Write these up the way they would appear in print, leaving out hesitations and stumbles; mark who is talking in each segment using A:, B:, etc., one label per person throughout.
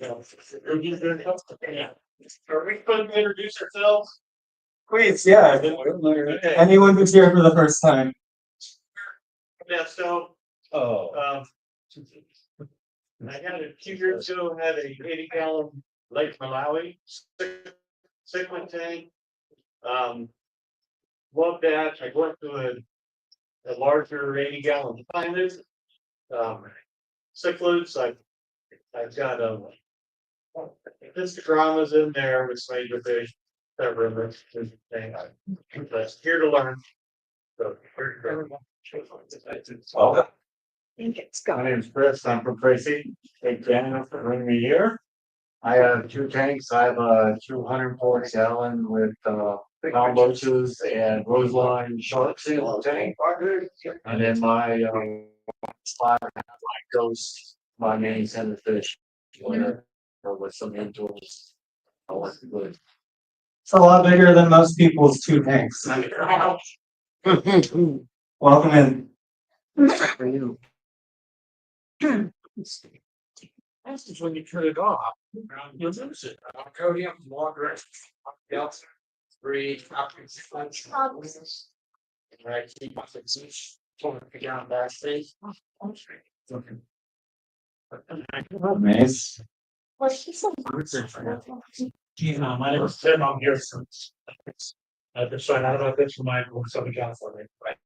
A: Yeah. Are we supposed to introduce ourselves?
B: Please, yeah. Anyone who's here for the first time.
A: Yeah, so I had a few years ago had a 80-gallon Lake Malawi cichlid tank. Loved that. I went to a larger 80-gallon pilot. Cichlids. I've got histogramas in there with anglerfish, several thing. But here to learn. So
B: Welcome.
A: my name is Chris. I'm from Tracy. Thank Jan for bringing me here. I have two tanks. I have a 240-gallon with pound loaches and roseline sharks in the tank. And then my 5.5 goes my main center fish with some angels.
B: It's a lot bigger than most people's two tanks. Welcome in.
A: For you. That's just when you turn it off. You'll lose it. Cody, I'm water. Else, breathe. Right, keep my fixation. Pulling it down backstage.
B: Nice.
A: My name is Tim. I'm here since. I've been trying out about this for my Southern California. Right.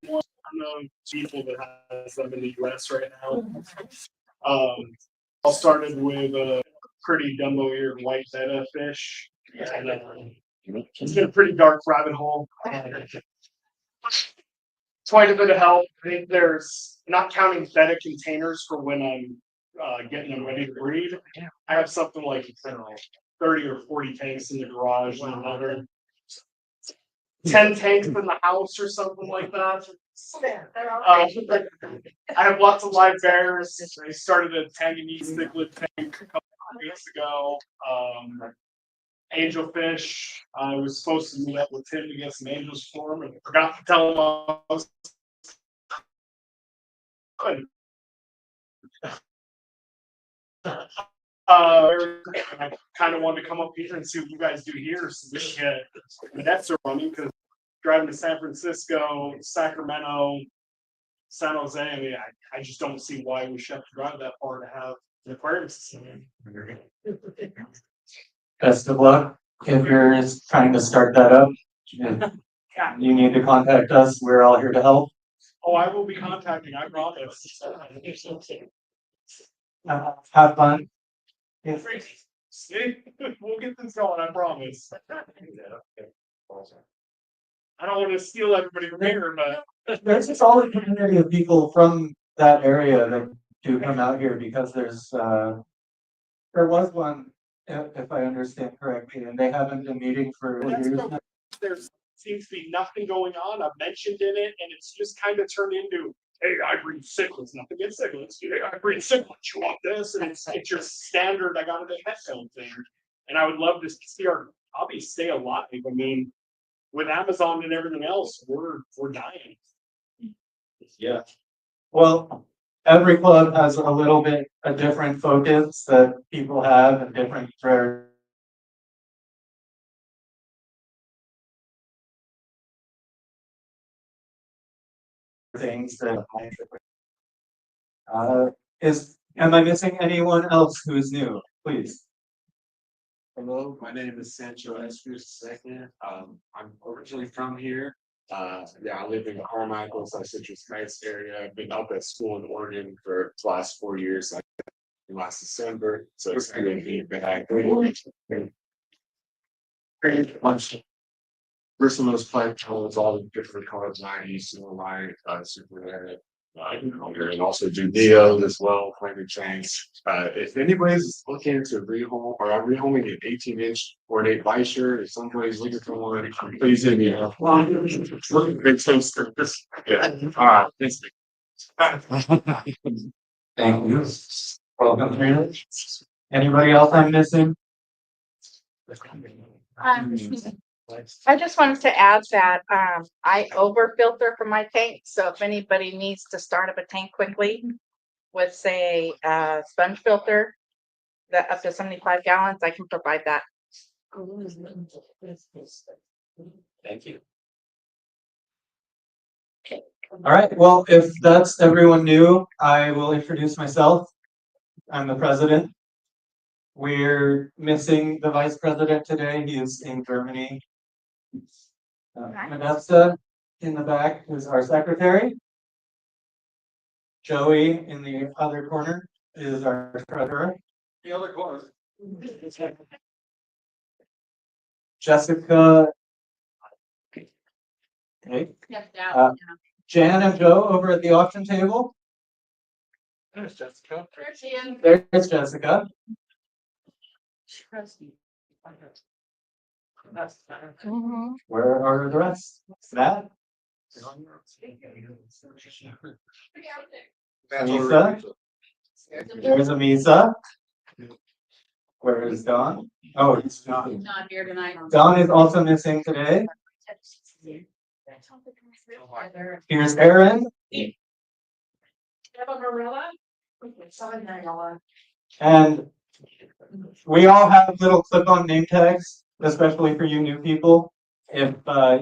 A: Unknown people that has them in the US right now. All started with a pretty dumbo-eared white betta fish. And it's been a pretty dark rabbit hole. Quite a bit of help. I think there's, not counting betta containers for when I'm getting them ready to breed. I have something like 30 or 40 tanks in the garage and another 10 tanks in the house or something like that. I have lots of Livebearers. I started a Tanganese cichlid tank a couple of weeks ago. Angelfish. I was supposed to meet up with Tim to get some angels for him, and forgot to tell him I was good. I kind of wanted to come up here and see what you guys do here, so we can get the nets are running, because driving to San Francisco, Sacramento, San Jose, I mean, I just don't see why we should have to drive that far to have an aquarium system.
B: Best of luck. If you're trying to start that up, you need to contact us. We're all here to help.
A: Oh, I will be contacting, I promise.
B: Have fun. Yes.
A: See, we'll get this going, I promise. I don't want to steal everybody from here, but
B: There's a solid community of people from that area that do come out here because there was one, if I understand correctly, and they haven't been meeting for years now.
C: There seems to be nothing going on. I've mentioned in it, and it's just kind of turned into, hey, I breed cichlids, nothing against cichlids. Hey, I breed cichlids, you want this? And it's your standard, I got it at Petco thing. And I would love to see our hobby stay alive. I mean, with Amazon and everything else, we're dying.
B: Yeah. Well, every club has a little bit a different focus that people have and different rare things that am I missing anyone else who is new? Please.
D: Hello, my name is Sancho Escus II. I'm originally from here. Yeah, I live in Carmichael, Citrus Heights area. I've been up at school in Oregon for the last 4 years, like last December. So it's excited to be back. Pretty much. First of those plant colors, all the different colors, 90s, silver light, super red. And also do Neos as well, climate change. If anybody's looking to rehome or I'm rehoming an 18-inch or an 8x shirt, if somebody's looking for one, please hit me up. Big toasters. Yeah. All right.
B: Thank you. Welcome. Anybody else I'm missing?
E: I just wanted to add that I over filter for my tank. So if anybody needs to start up a tank quickly with, say, a sponge filter that up to 75 gallons, I can provide that.
B: Thank you. All right. Well, if that's everyone new, I will introduce myself. I'm the president. We're missing the vice president today. He is in Germany. Modesta in the back is our secretary. Joey in the other corner is our treasurer.
C: The other corner.
B: Jessica. Okay. Jan and Joe over at the auction table.
C: There's Jessica.
B: There's Jessica. Where are the rest? That? Misa? There's Amisa. Where is Don? Oh, he's not.
E: Not here tonight.
B: Don is also missing today. Here's Aaron. And we all have little clip-on name tags, especially for you new people. If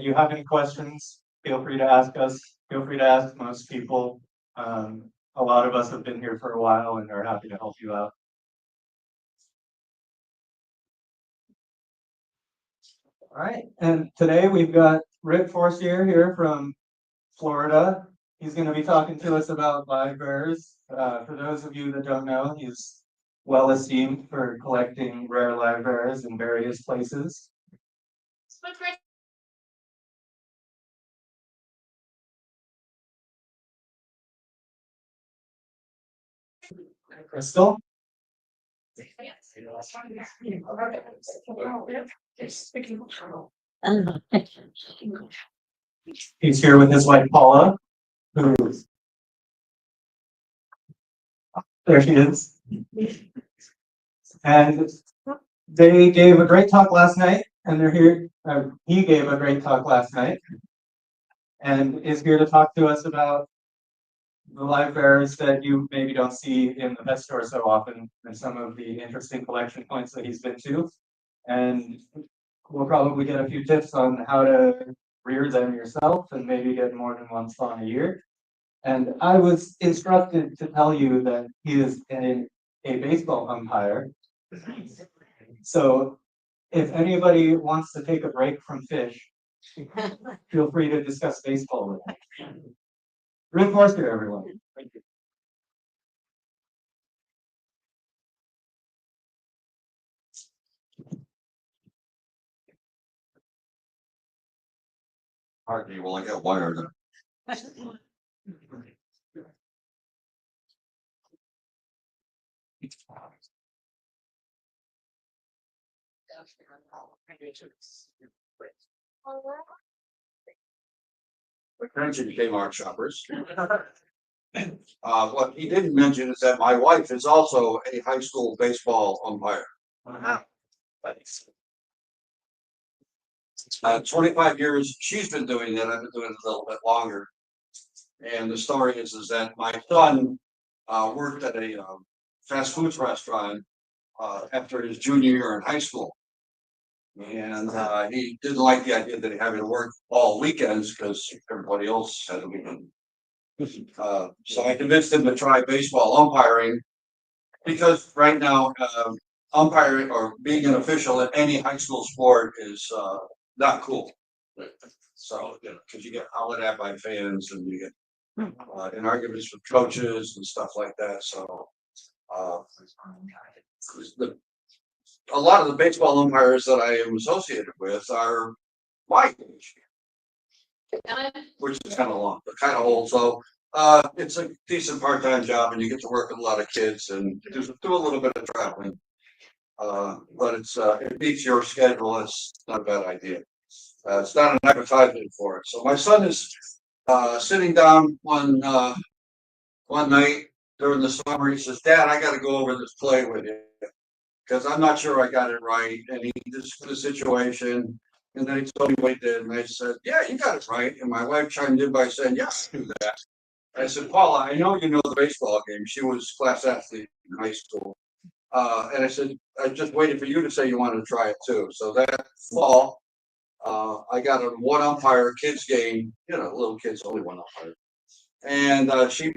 B: you have any questions, feel free to ask us. Feel free to ask most people. A lot of us have been here for a while and are happy to help you out. All right, and today we've got Rick Forcier here from Florida. He's going to be talking to us about Livebearers. For those of you that don't know, he's well esteemed for collecting rare Livebearers in various places. Crystal? He's here with his wife Paula, who there she is. And they gave a great talk last night, and they're here. He gave a great talk last night, and is here to talk to us about the Livebearers that you maybe don't see in the pet store so often, and some of the interesting collection points that he's been to. And we'll probably get a few tips on how to rear them yourself and maybe get more than one spawn a year. And I was instructed to tell you that he is a baseball umpire. So if anybody wants to take a break from fish, feel free to discuss baseball with him. Rick Forcier, everyone. Thank you.
F: Hardly, well, I got wired. Attention Kmart shoppers. What he didn't mention is that my wife is also a high school baseball umpire. 25 years she's been doing it. I've been doing it a little bit longer. And the story is that my son worked at a fast foods restaurant after his junior year in high school. And he didn't like the idea that he had to work all weekends because everybody else had a weekend. So I convinced him to try baseball umpiring because right now umpiring or being an official at any high school sport is not cool. So, because you get hollered at by fans and you get in arguments with coaches and stuff like that. So a lot of the baseball umpires that I am associated with are my age, which is kind of long, but kind of old. So it's a decent part-time job, and you get to work with a lot of kids and do a little bit of traveling. But it beats your schedule. It's not a bad idea. It's not an advertisement for it. So my son is sitting down one night during the summer. He says, "Dad, I got to go over this play with you because I'm not sure I got it right." And he just the situation. And then he told me what he did. And I said, "Yeah, you got it right." And my wife chimed in by saying, "Yes, I do that." I said, "Paula, I know you know the baseball game." She was class athlete in high school. And I said, "I just waited for you to say you wanted to try it too." So that fall, I got a one umpire kids game, little kids, only one umpire. And she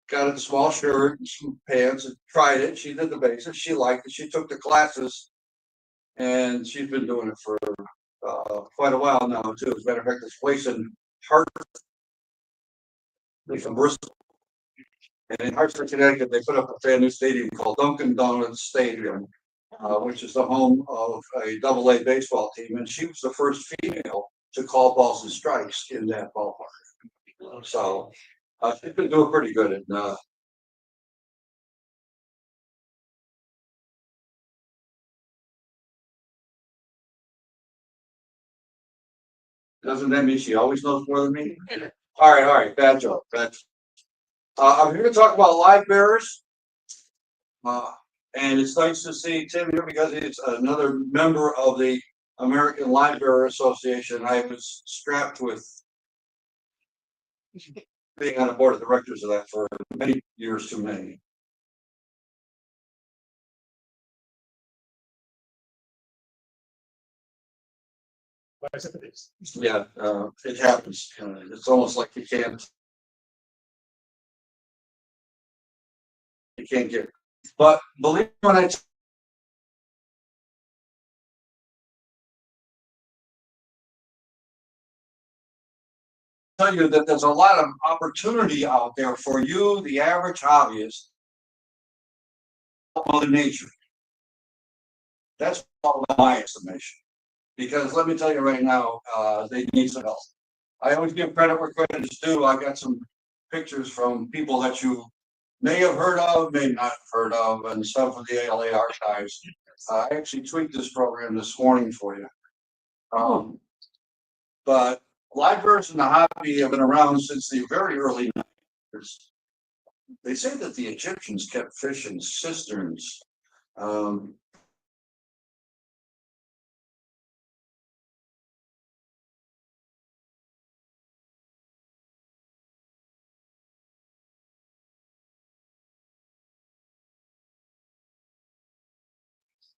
F: got a small shirt and some pants and tried it. She did the basics. She liked it. She took the classes and she's been doing it for quite a while now too. As a matter of fact, this place in Hartford, from Bristol. And in Hartford, Connecticut, they put up a brand new stadium called Dunkin' Donuts Stadium, which is the home of a AA baseball team. And she was the first female to call balls and strikes in that ballpark. So she's been doing pretty good. And doesn't that mean she always knows more than me? All right, bad joke. I'm here to talk about Livebearers. And it's nice to see Tim here because he's another member of the American Livebearer Association. I was strapped with being on the board of directors of that for many years too many. Yeah, it happens. It's almost like you can't get it. But believe me when I tell you that there's a lot of opportunity out there for you, the average hobbyist, Mother Nature. That's all my estimation. Because let me tell you right now, they need some help. I always give credit where credit is due. I got some pictures from people that you may have heard of, may not have heard of, and some from the ALA archives. I actually tweaked this program this morning for you. But livebearers in the hobby have been around since the very early 90s. They say that the Egyptians kept fish in cisterns.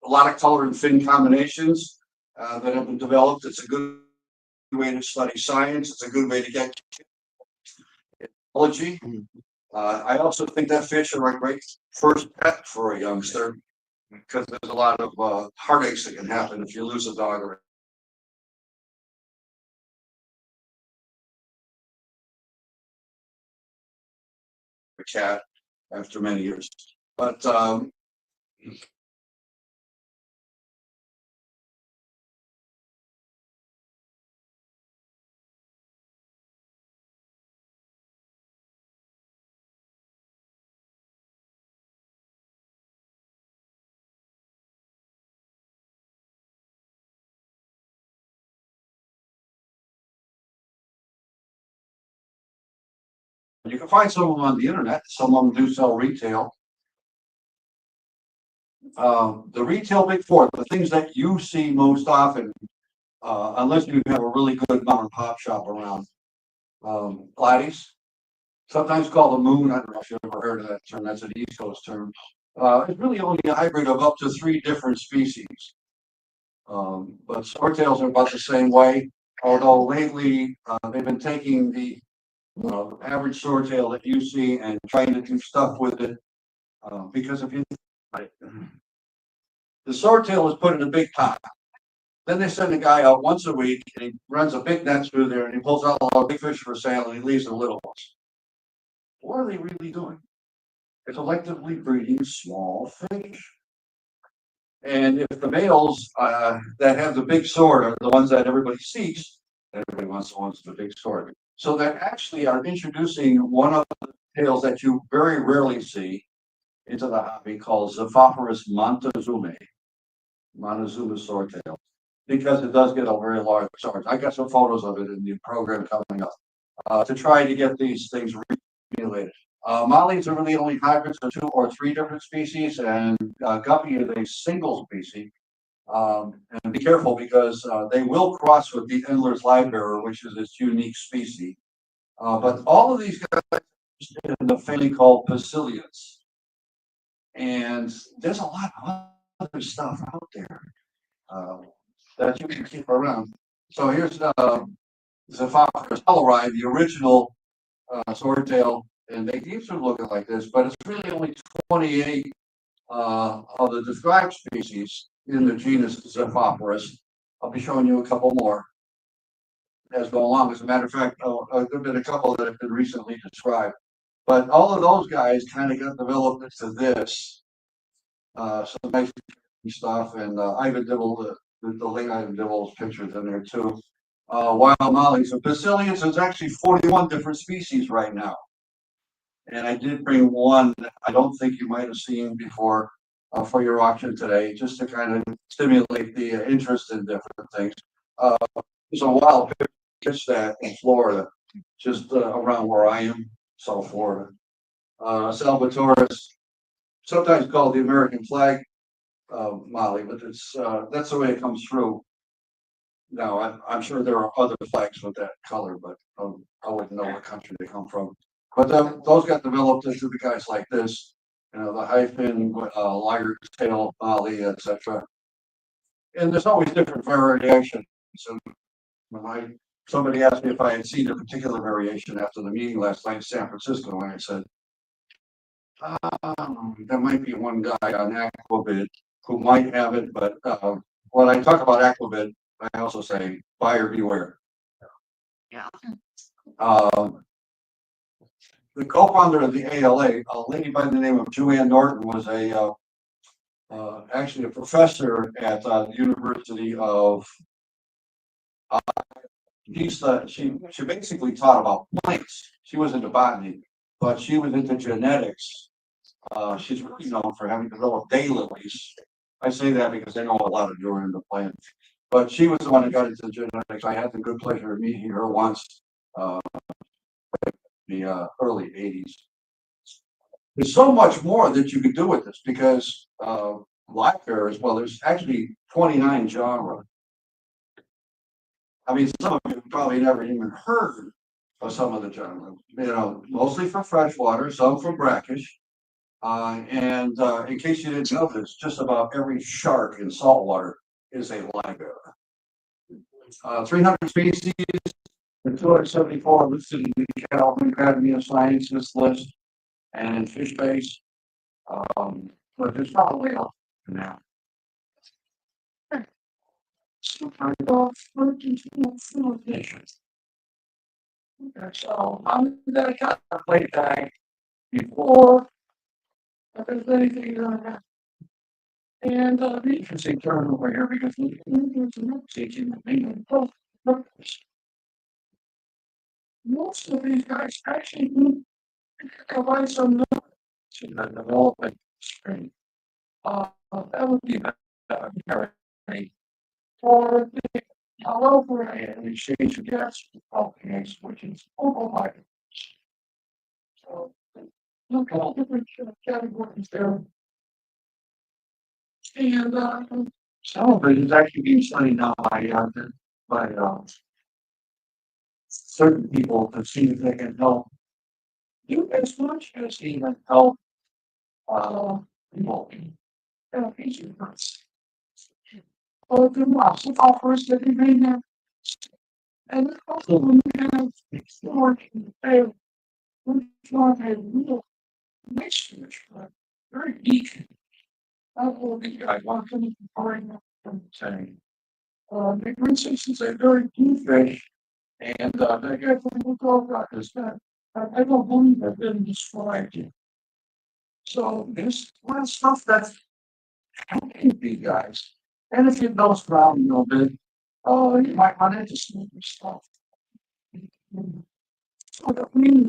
F: A lot of color and fin combinations that have been developed. It's a good way to study science. It's a good way to get ecology. I also think that fish are a great first pet for a youngster because there's a lot of heartaches that can happen if you lose a dog or a cat after many years. But You can find some of them on the internet. Some of them do sell retail. The retail big four, the things that you see most often, unless you have a really good mom and pop shop around, Pilates, sometimes called the moon. I don't know if you've ever heard of that term. That's an East Coast term. It's really only a hybrid of up to 3 different species. But swordtails are about the same way. Although lately they've been taking the average swordtail that you see and trying to do stuff with it. Because if you the swordtail is put in a big pot. Then they send a guy out once a week and he runs a big net through there and he pulls out a lot of big fish for sale and he leaves the little ones. What are they really doing? They're selectively breeding small fish. And if the males that have the big sword are the ones that everybody seeks, everybody wants the ones with the big sword. So they actually are introducing one of the tails that you very rarely see into the hobby called Zephophorus Montezuma swordtail, because it does get a very large sword. I got some photos of it in the program coming up to try to get these things regulated. Mollies are really only hybrids of 2 or 3 different species, and guppy is a single species. And be careful because they will cross with the Endler's livebearer, which is its unique species. But all of these guys in the family called Pasilians. And there's a lot of other stuff out there that you can keep around. So here's Zephophorus colorized, the original swordtail, and they keep sort of looking like this, but it's really only 28 of the described species in the genus Zephophorus. I'll be showing you a couple more as go along. As a matter of fact, there have been a couple that have been recently described. But all of those guys kind of got developed into this. Some nice stuff, and Ivan Dibble, the late Ivan Dibble's pictures in there too. Wild mollies. So Basilius is actually 41 different species right now. And I did bring one that I don't think you might have seen before for your auction today, just to kind of stimulate the interest in different things. There's a wild fish that in Florida, just around where I am, South Florida. Salvatoris, sometimes called the American flag molly, but it's that's the way it comes through. Now, I'm sure there are other flags with that color, but I wouldn't know what country they come from. But those got developed into the guys like this, the hyphen, liger tail, molly, etc. And there's always different variations. So when somebody asked me if I had seen a particular variation after the meeting last night in San Francisco, and I said, there might be one guy on Aquabid who might have it, but when I talk about Aquabid, I also say buyer beware.
E: Yeah.
F: The co-founder of the ALA, a lady by the name of Joanne Norton, was actually a professor at the University of. She basically taught about plants. She was into botany, but she was into genetics. She's really known for having developed daylilies. I say that because I know a lot of Joanne into plants. But she was the one that got into genetics. I had the good pleasure of meeting her once, the early 80s. There's so much more that you could do with this because Livebearers, well, there's actually 29 genres. I mean, some of you probably never even heard of some of the genres. Mostly for freshwater, some for brackish. And in case you didn't know this, just about every shark in saltwater is a livebearer. 300 species, and 274 listed in the California Academy of Sciences list, and in fish base. But there's probably a now. So I'm gonna cut the plate bag before there's anything going on. And the interesting term over here because most of these guys actually provide some knowledge in the development stream. That would be very or the however an exchange of gas, which is overwhelming. Look at all different categories there. And, some of it is actually being studied now by certain people to see if they can help. You as much as even help, people. Oh, good luck with offers that they may have. And also when we have more, we want a real research, very deep. I will be, I want them to find from saying. For instance, it's a very deep fish. And, they get from the gold rock is that, I don't believe I've been described yet. So there's a lot of stuff that's helping you guys. And if you bounce around a little bit, you might run into some other stuff. So that we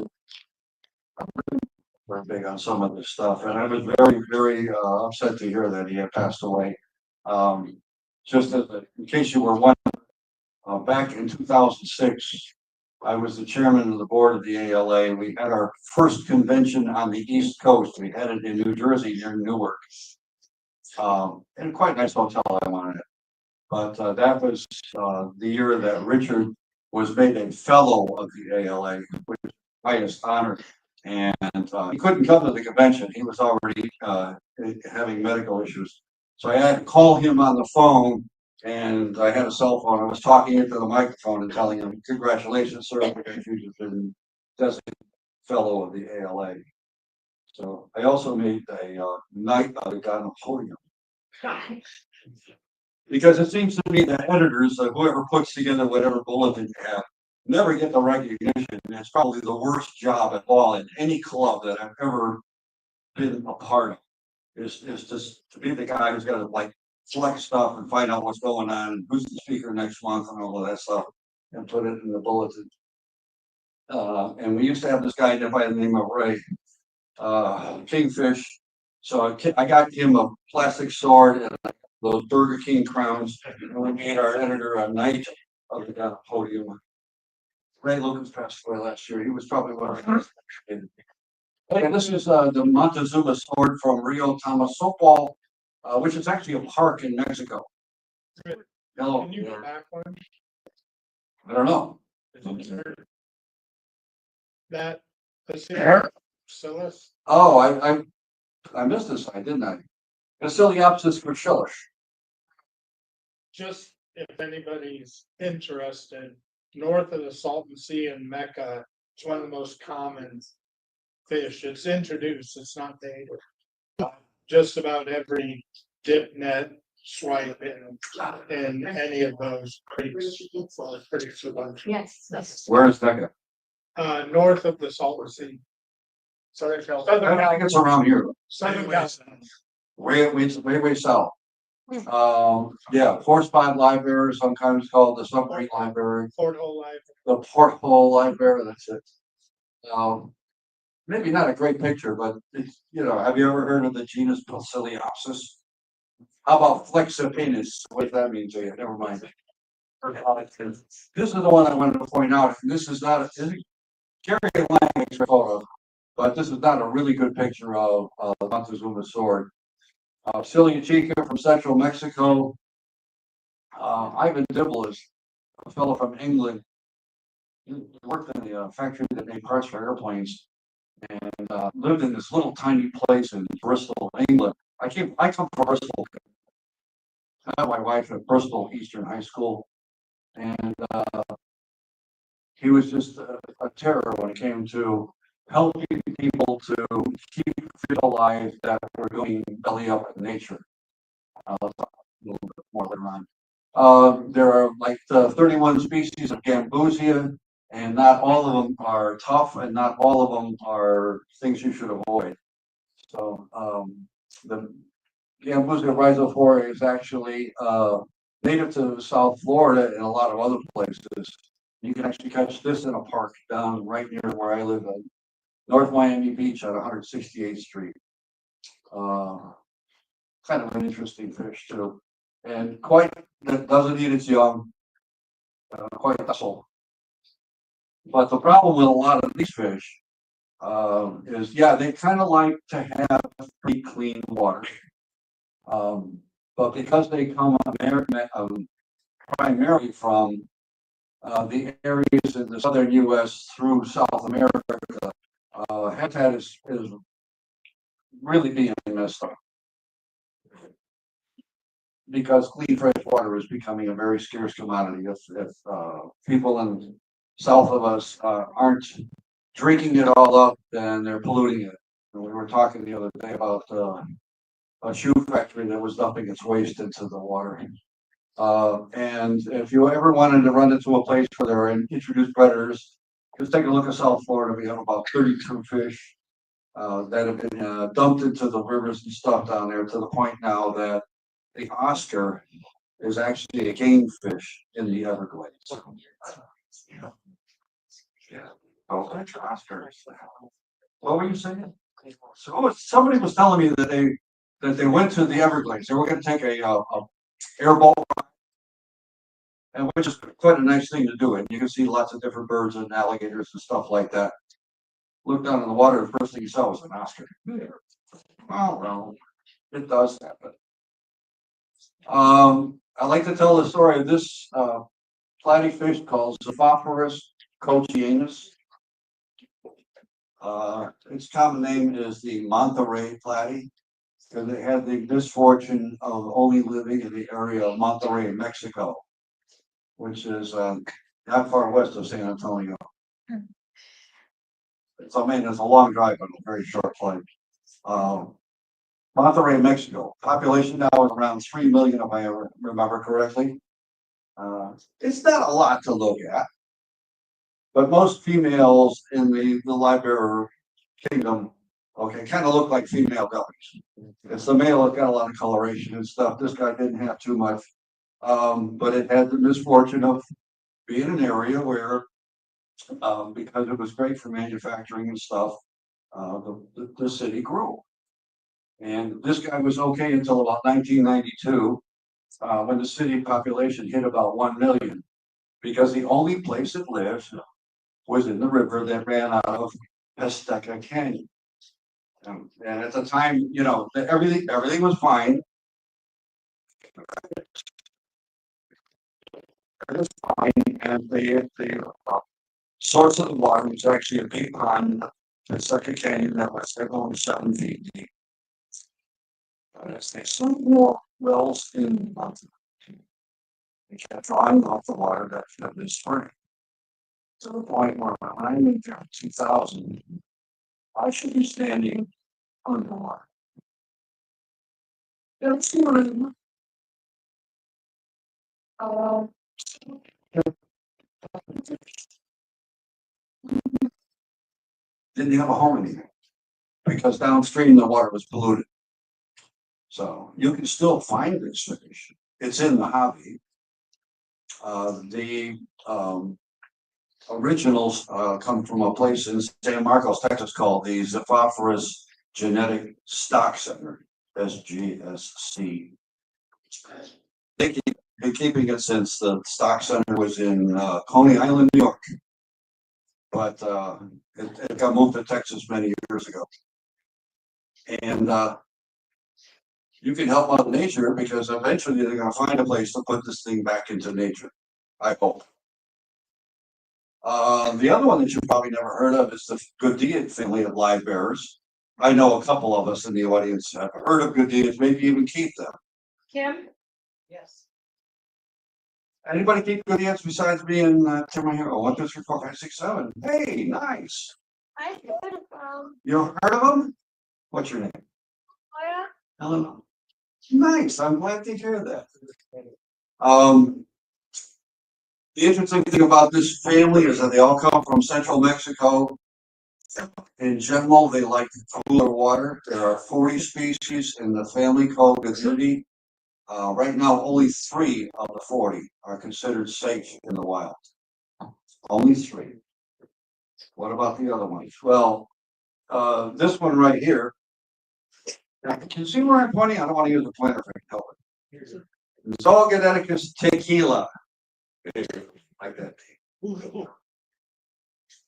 F: we're big on some of this stuff, and I was very upset to hear that he had passed away. Just in case you were wondering, back in 2006, I was the chairman of the board of the ALA. We had our first convention on the East Coast. We had it in New Jersey near Newark. And quite a nice hotel I wanted it. But that was the year that Richard was made a fellow of the ALA, which is the highest honor. And he couldn't come to the convention. He was already having medical issues. So I had to call him on the phone, and I had a cell phone. I was talking into the microphone and telling him, "Congratulations, sir, because you've been designated fellow of the ALA." So I also made a knight out of Jan.4. Because it seems to me that editors, whoever puts together whatever bulletin you have, never get the recognition. And it's probably the worst job at all in any club that I've ever been a part of. Is just to be the guy who's got to like select stuff and find out what's going on, and who's the speaker next month, and all of that stuff, and put it in the bulletin. And we used to have this guy by the name of Ray Kingfish. So I got him a plastic sword and those Burger King crowns, and we made our editor a knight of the podium. Ray Lucas passed away last year. He was probably one of the and this is the Montezuma sword from Rio Tamaulipas, which is actually a park in Mexico. Hello.
C: Can you go back one?
F: I don't know.
C: That, Bacillus,
F: Oh, I missed this slide, didn't I? Bacillus gracilis.
C: just if anybody's interested, north of the Salton Sea in Mecca, it's one of the most common fish. It's introduced, it's not native. Just about every dip net swipe in any of those creeks.
E: Yes.
F: Where is Mecca?
C: North of the Salton Sea. Sorry, Phil.
F: I think it's around here.
C: Southern California.
F: Way south. Yeah, four-spot livebearer, sometimes called the submarine livebearer,
C: Porthole Live.
F: the porthole livebearer, that's it. Maybe not a great picture, but it's, have you ever heard of the genus Bacillopsis? How about Flexipinus? What does that mean to you? Never mind. This is the one I wanted to point out. This is not Gary Lang makes a photo, but this is not a really good picture of Montezuma sword. Celia Chica from Central Mexico. Ivan Dibble is a fellow from England. He worked in the factory that made parts for airplanes, and lived in this little tiny place in Bristol, England. I come from Bristol. I met my wife at Bristol Eastern High School, and he was just a terror when it came to helping people to keep fish alive that were going belly up in nature. Let's talk a little bit more later on. There are like 31 species of Gambusia, and not all of them are tough, and not all of them are things you should avoid. So the Gambusia rhizophora is actually native to South Florida and a lot of other places. You can actually catch this in a park down right near where I live in North Miami Beach at 168th Street. Kind of an interesting fish too, and that doesn't eat its young, quite docile. But the problem with a lot of these fish, is, yeah, they kind of like to have pretty clean water. But because they come primarily from the areas in the southern US through South America, habitat is really being messed up. Because clean fresh water is becoming a very scarce commodity. If people in south of us aren't drinking it all up, then they're polluting it. And we were talking the other day about a shoe factory that was dumping its waste into the water. And if you ever wanted to run into a place where there are introduced predators, just take a look at South Florida. We have about 32 fish that have been dumped into the rivers and stuff down there, to the point now that the Oscar is actually a game fish in the Everglades. Yeah. Oh, that's Oscar. What were you saying? So somebody was telling me that they went to the Everglades. They were going to take a airboat, and which is quite a nice thing to do. And you can see lots of different birds and alligators and stuff like that. Look down in the water. The first thing you saw was an Oscar. Well, it does happen. I like to tell the story of this platy fish called Zophophorus cochianus. Its common name is the Monterey platy, because it had the misfortune of only living in the area of Monterey, Mexico, which is not far west of San Antonio. So, I mean, it's a long drive, but a very short flight. Monterey, Mexico. Population now is around 3 million, if I ever remember correctly. It's not a lot to look at, but most females in the Livebearer kingdom, okay, kind of look like female guppies. It's the male that's got a lot of coloration and stuff. This guy didn't have too much, but it had the misfortune of being an area where, because it was great for manufacturing and stuff, the city grew. And this guy was okay until about 1992, when the city population hit about 1 million, because the only place it lived was in the river that ran out of Azteca Canyon. And at the time, you know, everything was fine. It was fine, and the source of the water was actually a big pond, Azteca Canyon, that was only 7 feet deep. As they sunk more wells in the mountain, they kept drawing off the water that fed this spring. To the point where when I moved here in 2000, I should be standing underwater. That's what didn't have a home anymore, because downstream the water was polluted. So you can still find this fish. It's in the hobby. The originals come from a place in San Marcos, Texas, called the Zophophorus Genetic Stock Center, SGSC. They've been keeping it since the stock center was in Coney Island, New York. But it got moved to Texas many years ago. And you can help out nature, because eventually they're going to find a place to put this thing back into nature, I hope. The other one that you probably never heard of is the Goodea family of Livebearers. I know a couple of us in the audience have heard of Goodeas, maybe even keep them.
E: Kim? Yes.
F: Anybody keep Goodeas besides me and Tim right here? Oh, 1, 2, 3, 4, 5, 6, 7. Hey, nice.
E: I heard of them.
F: You heard of them? What's your name?
E: Oh,
F: Hello. Nice. I'm glad to hear that. The interesting thing about this family is that they all come from central Mexico. In general, they like cooler water. There are 40 species in the family called Goodea. Right now, only 3 of the 40 are considered safe in the wild. Only 3. What about the other ones? Well, this one right here. Now, can you see where I'm pointing? I don't want to use the pointer if I can help it. Zoogeneticus tequila. Like that.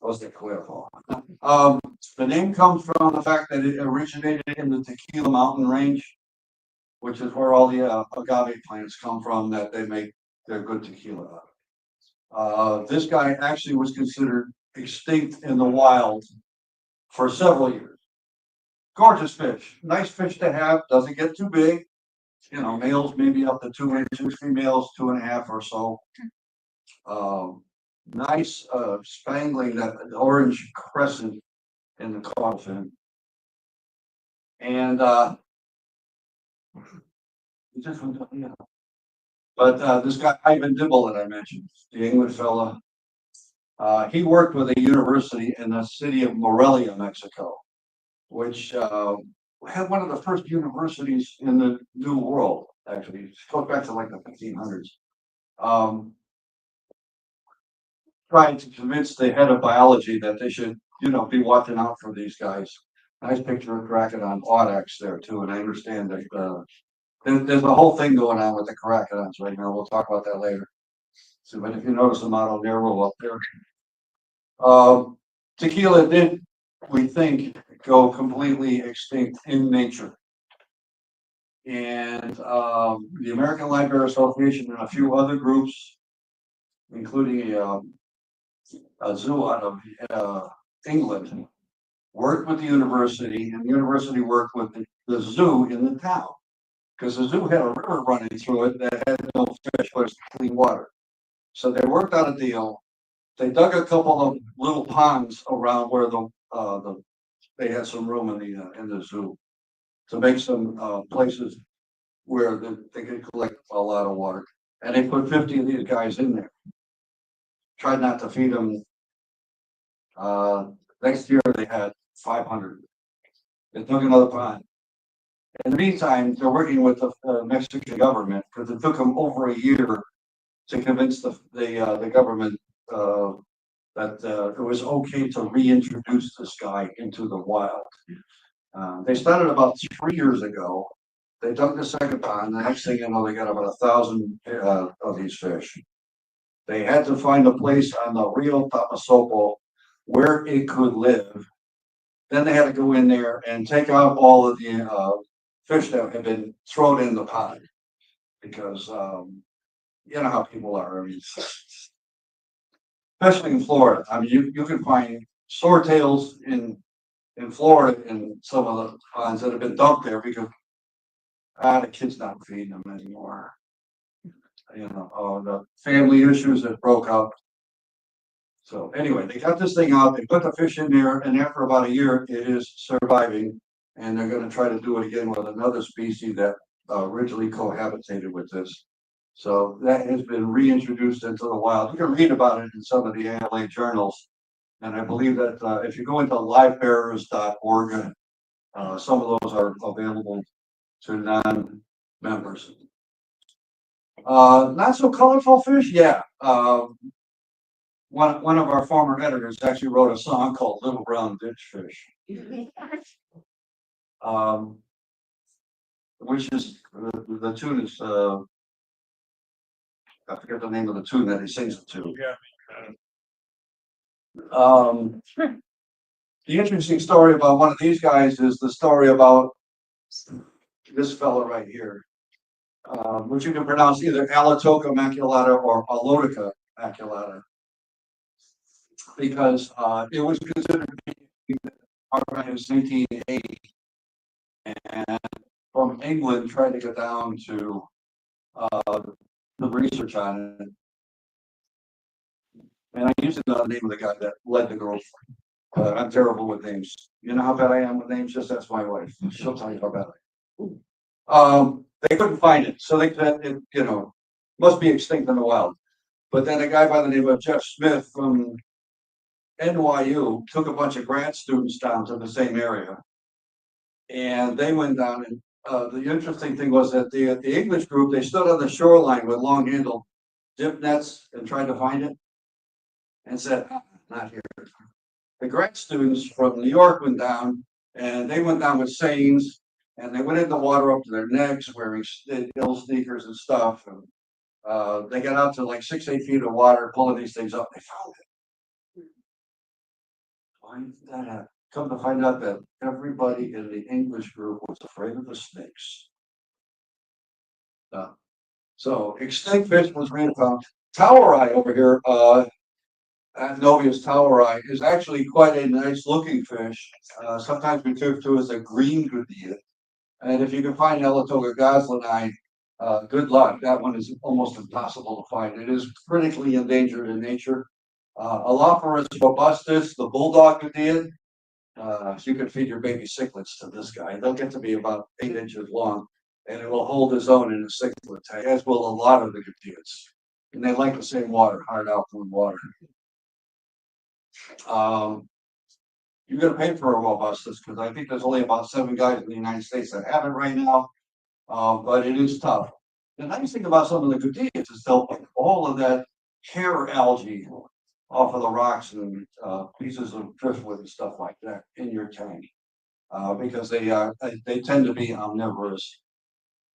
F: Was the Cuervo. The name comes from the fact that it originated in the Tequila Mountain Range, which is where all the agave plants come from that they make their good tequila out of. This guy actually was considered extinct in the wild for several years. Gorgeous fish, nice fish to have, doesn't get too big. You know, males maybe up to 2 inches, females 2.5 or so. Nice spangling, that orange crescent in the caudal fin. And this guy Ivan Dibble that I mentioned, the English fella, he worked with a university in the city of Morelia, Mexico, which had one of the first universities in the New World. Actually, it goes back to like the 1500s. Trying to convince the head of biology that they should, you know, be watching out for these guys. Nice picture of Caracodon audax there too, and I understand that there's a whole thing going on with the Caracodons right now. We'll talk about that later. So, but if you notice the model narrow up there, tequila did, we think, go completely extinct in nature. And the American Livebearers Association and a few other groups, including a zoo out of England, worked with the university, and the university worked with the zoo in the town, because the zoo had a river running through it that had no fish, but it's clean water. So they worked out a deal. They dug a couple of little ponds around where they had some room in the zoo to make some places where they could collect a lot of water. And they put 50 of these guys in there. Tried not to feed them. Next year they had 500. They took another pond. In the meantime, they're working with the Mexican government, because it took them over a year to convince the government that it was okay to reintroduce this guy into the wild. They started about 3 years ago. They dug the second pond. The next thing you know, they got about 1,000 of these fish. They had to find a place on the Rio Tamasopo where it could live. Then they had to go in there and take out all of the fish that had been thrown in the pond, because you know how people are. I mean, especially in Florida. I mean, you can find swordtails in Florida in some of the ponds that have been dumped there because the kids not feeding them anymore. You know, the family issues that broke up. So anyway, they got this thing out, they put the fish in there, and after about a year, it is surviving, and they're gonna try to do it again with another species that originally cohabitated with this. So that has been reintroduced into the wild. You can read about it in some of the ALA journals. And I believe that if you go into livebearers.org, some of those are available to non-members. Not so colorful fish, yeah. One of our former editors actually wrote a song called Little Brown Ditch Fish. Which is, the tune is, I forget the name of the tune that he sings it to. The interesting story about one of these guys is the story about this fellow right here, which you can pronounce either Alatoca maculata or Alotica maculata, because it was considered since 1980, and from England tried to get down to the research on it. And I used to know the name of the guy that led the group. I'm terrible with names. You know how bad I am with names? Just ask my wife. She'll tell you how bad I am. They couldn't find it, so they said it, you know, must be extinct in the wild. But then a guy by the name of Jeff Smith from NYU took a bunch of grad students down to the same area, and they went down. And the interesting thing was that the English group, they stood on the shoreline with long handled dip nets and tried to find it, and said, "Not here." The grad students from New York went down, and they went down with seines, and they went in the water up to their necks, wearing ill sneakers and stuff. And they got out to like 6-8 feet of water, pulling these things up. They found it. find that out? Come to find out that everybody in the English group was afraid of the snakes. So extinct fish was found. Tower eye over here, Novius toweri is actually quite a nice looking fish. Sometimes referred to as a green gudea. And if you can find Elatoga goslini, good luck. That one is almost impossible to find. It is critically endangered in nature. Alophorus robustus, the bulldog gudea. You can feed your baby cichlids to this guy. They'll get to be about 8 inches long, and it will hold its own in a cichlid tank, as will a lot of the gudeas. And they like the same water, hard alkaline water. You're gonna pay for a robustus because I think there's only about 7 guys in the United States that have it right now. But it is tough. The nice thing about some of the gudeas is they'll put all of that hair algae off of the rocks and pieces of driftwood and stuff like that in your tank because they tend to be omnivorous.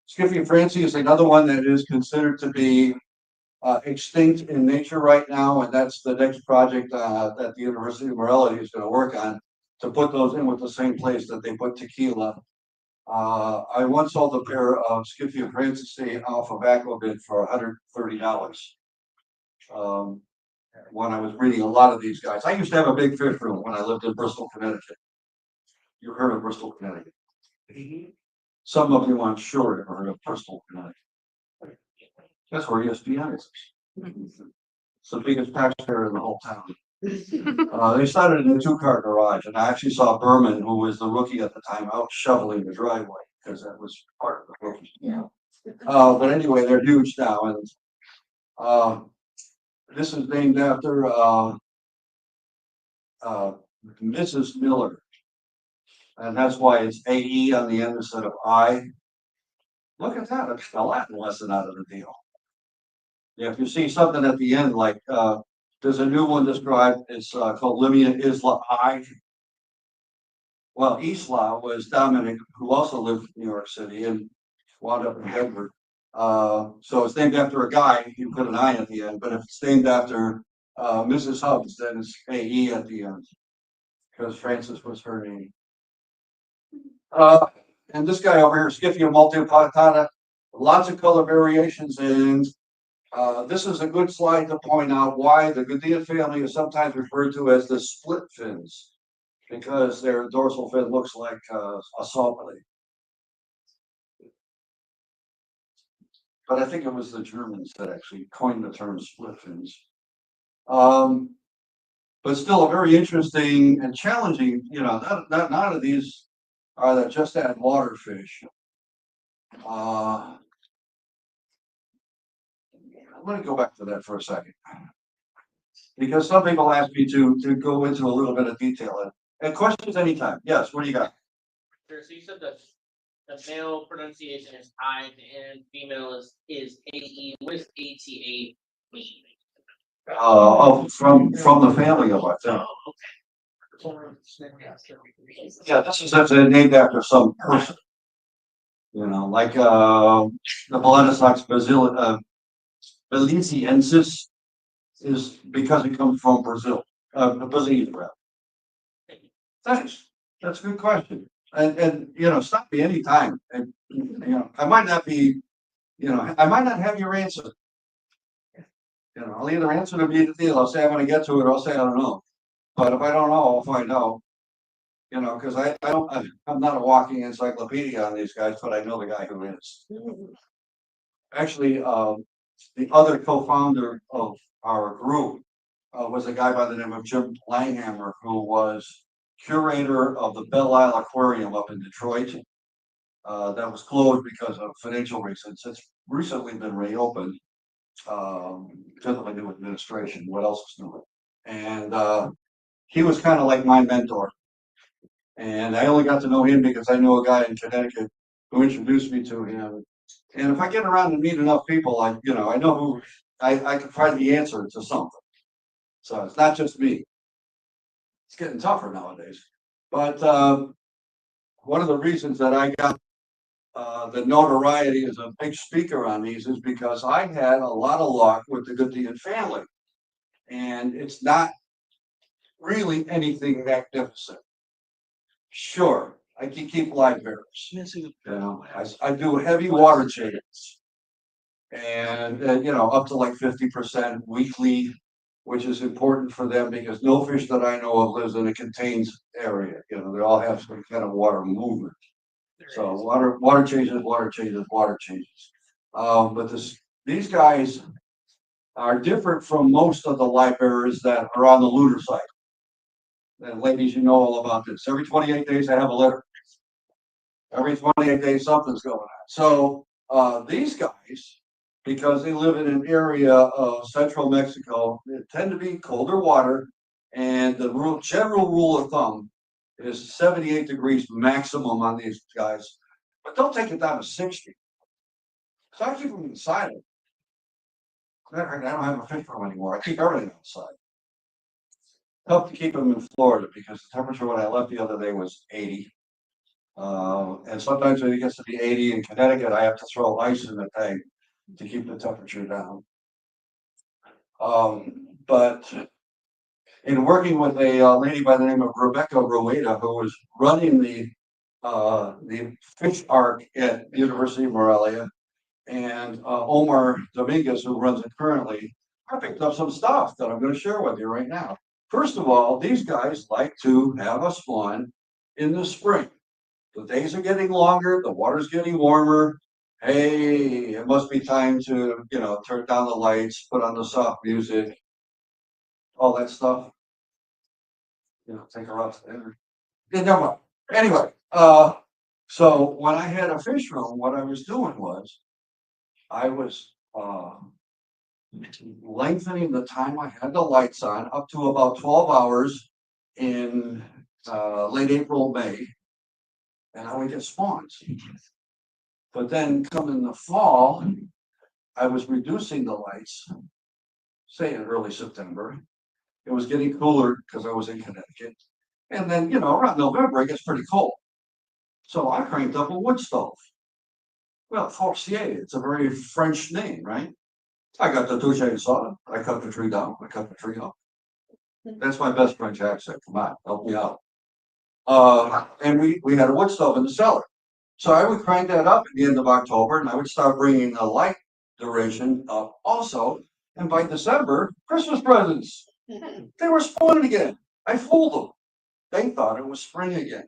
F: Scyphia franci is another one that is considered to be extinct in nature right now, and that's the next project that the University of Morelia is going to work on to put those in with the same place that they put tequila. I once sold a pair of Scyphia franci off of Aquabid for $130. When I was breeding a lot of these guys, I used to have a big fish room when I lived in Bristol, Connecticut. You heard of Bristol, Connecticut? Some of you, I'm sure, have heard of Bristol, Connecticut. That's where ESPN is. It's the biggest taxpayer in the whole town. They started in a 2-car garage, and I actually saw Berman, who was the rookie at the time, out shoveling the driveway because that was part of the rookie. Yeah. But anyway, they're huge now, and this is named after Mrs. Miller, and that's why it's AE on the end instead of I. Look at that, it's a Latin lesson out of the deal. Yeah, if you see something at the end, like there's a new one described, it's called Limia Isla I. Well, Isla was Dominic, who also lived in New York City and wound up in Denver. So it's named after a guy, you put an I at the end, but if it's named after Mrs. Hubbs, then it's AE at the end, because Francis was her name. And this guy over here, Scyphia multiplicata, lots of color variations, and this is a good slide to point out why the Gudea family is sometimes referred to as the split fins, because their dorsal fin looks like a saw blade. But I think it was the Germans that actually coined the term split fins. But still a very interesting and challenging, none of these are that just add water fish. Let me go back to that for a second. Because some people ask me to go into a little bit of detail. And questions anytime. Yes, what do you got?
G: Sure. So you said that the male pronunciation is I and female is AE with ATA.
F: From the family of us. Yeah. Yeah, this is named after some person. Like the Balenosox Beliziensis is because it comes from Brazil. Belize, rather. Thanks. That's a good question. And stop me anytime. And I might not be, I might not have your answer. I'll either answer to be the deal. I'll say I'm going to get to it, or I'll say I don't know. But if I don't know, I'll find out. Because I'm not a walking encyclopedia on these guys, but I know the guy who is. Actually, the other co-founder of our group was a guy by the name of Jim Langhammer, who was curator of the Belle Isle Aquarium up in Detroit. That was closed because of financial reasons. It's recently been reopened because of a new administration. What else is new? And he was kind of like my mentor. And I only got to know him because I know a guy in Connecticut who introduced me to him. And if I get around and meet enough people, I know who I can find the answer to something. So it's not just me. It's getting tougher nowadays. But one of the reasons that I got the notoriety as a big speaker on these is because I had a lot of luck with the Gudea family. And it's not really anything magnificent. Sure, I can keep Livebearers. You know, I do heavy water changes. And, you know, up to like 50% weekly, which is important for them because no fish that I know of lives in a contained area. You know, they all have some kind of water movement. So water changes, water changes, water changes. But these guys are different from most of the Livebearers that are on the lunar side. And ladies, you know all about this. Every 28 days I have a litter. Every 28 days something's going on. So these guys, because they live in an area of central Mexico, they tend to be colder water. And the general rule of thumb is 78 degrees maximum on these guys. But don't take it down to 60. So I keep them inside. I don't have a fish room anymore. I keep everything outside. Help to keep them in Florida because the temperature when I left the other day was 80. And sometimes when it gets to be 80 in Connecticut, I have to throw ice in the tank to keep the temperature down. But in working with a lady by the name of Rebecca Rueda, who was running the fish arc at University of Morelia, and Omar Dominguez, who runs it currently, I picked up some stuff that I'm going to share with you right now. First of all, these guys like to have a spawn in the spring. The days are getting longer, the water's getting warmer. Hey, it must be time to, you know, turn down the lights, put on the soft music, all that stuff. You know, take her out to dinner. Yeah, never mind. Anyway, so when I had a fish room, what I was doing was I was lengthening the time I had the lights on up to about 12 hours in late April, May, and I would get spawns. But then come in the fall, I was reducing the lights, say in early September. It was getting cooler because I was in Connecticut. And then, you know, around November, it gets pretty cold. So I cranked up a wood stove. Well, Forcier, it's a very French name, right? I got the touche saw. I cut the tree down. I cut the tree up. That's my best French accent. Come on, help me out. And we had a wood stove in the cellar. So I would crank that up at the end of October, and I would start bringing the light duration up also. And by December, Christmas presents. They were spawning again. I fooled them. They thought it was spring again.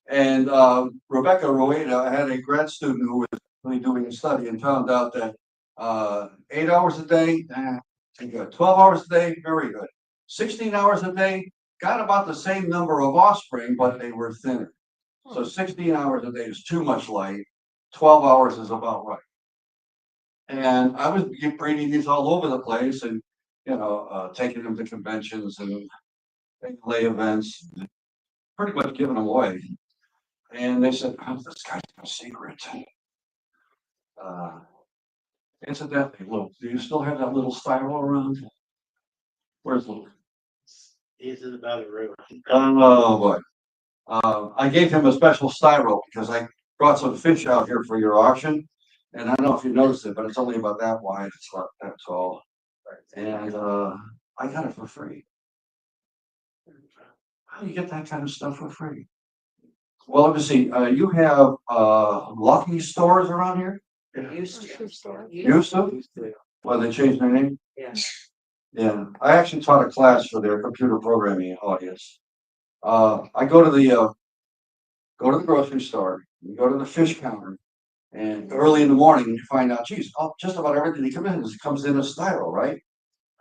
F: And Rebecca Rueda, I had a grad student who was really doing a study and found out that 8 hours a day, good. 12 hours a day, very good. 16 hours a day, got about the same number of offspring, but they were thinner. So 16 hours a day is too much light. 12 hours is about right. And I was breeding these all over the place and, you know, taking them to conventions and lay events, pretty much giving them away. And they said, oh, this guy's got a secret. Incidentally, Luke, do you still have that little styro around? Where's Luke?
G: He's in the other room.
F: Oh, boy. I gave him a special styro because I brought some fish out here for your auction. And I don't know if you noticed it, but it's only about that wide. It's not that tall. And I got it for free. How do you get that kind of stuff for free? Well, let me see. You have Lucky stores around here?
E: Used to.
F: Used to? Well, they changed their name?
E: Yeah.
F: Yeah. I actually taught a class for their computer programming audience. I go to the grocery store, you go to the fish counter, and early in the morning you find out, geez, just about everything that comes in a styro, right?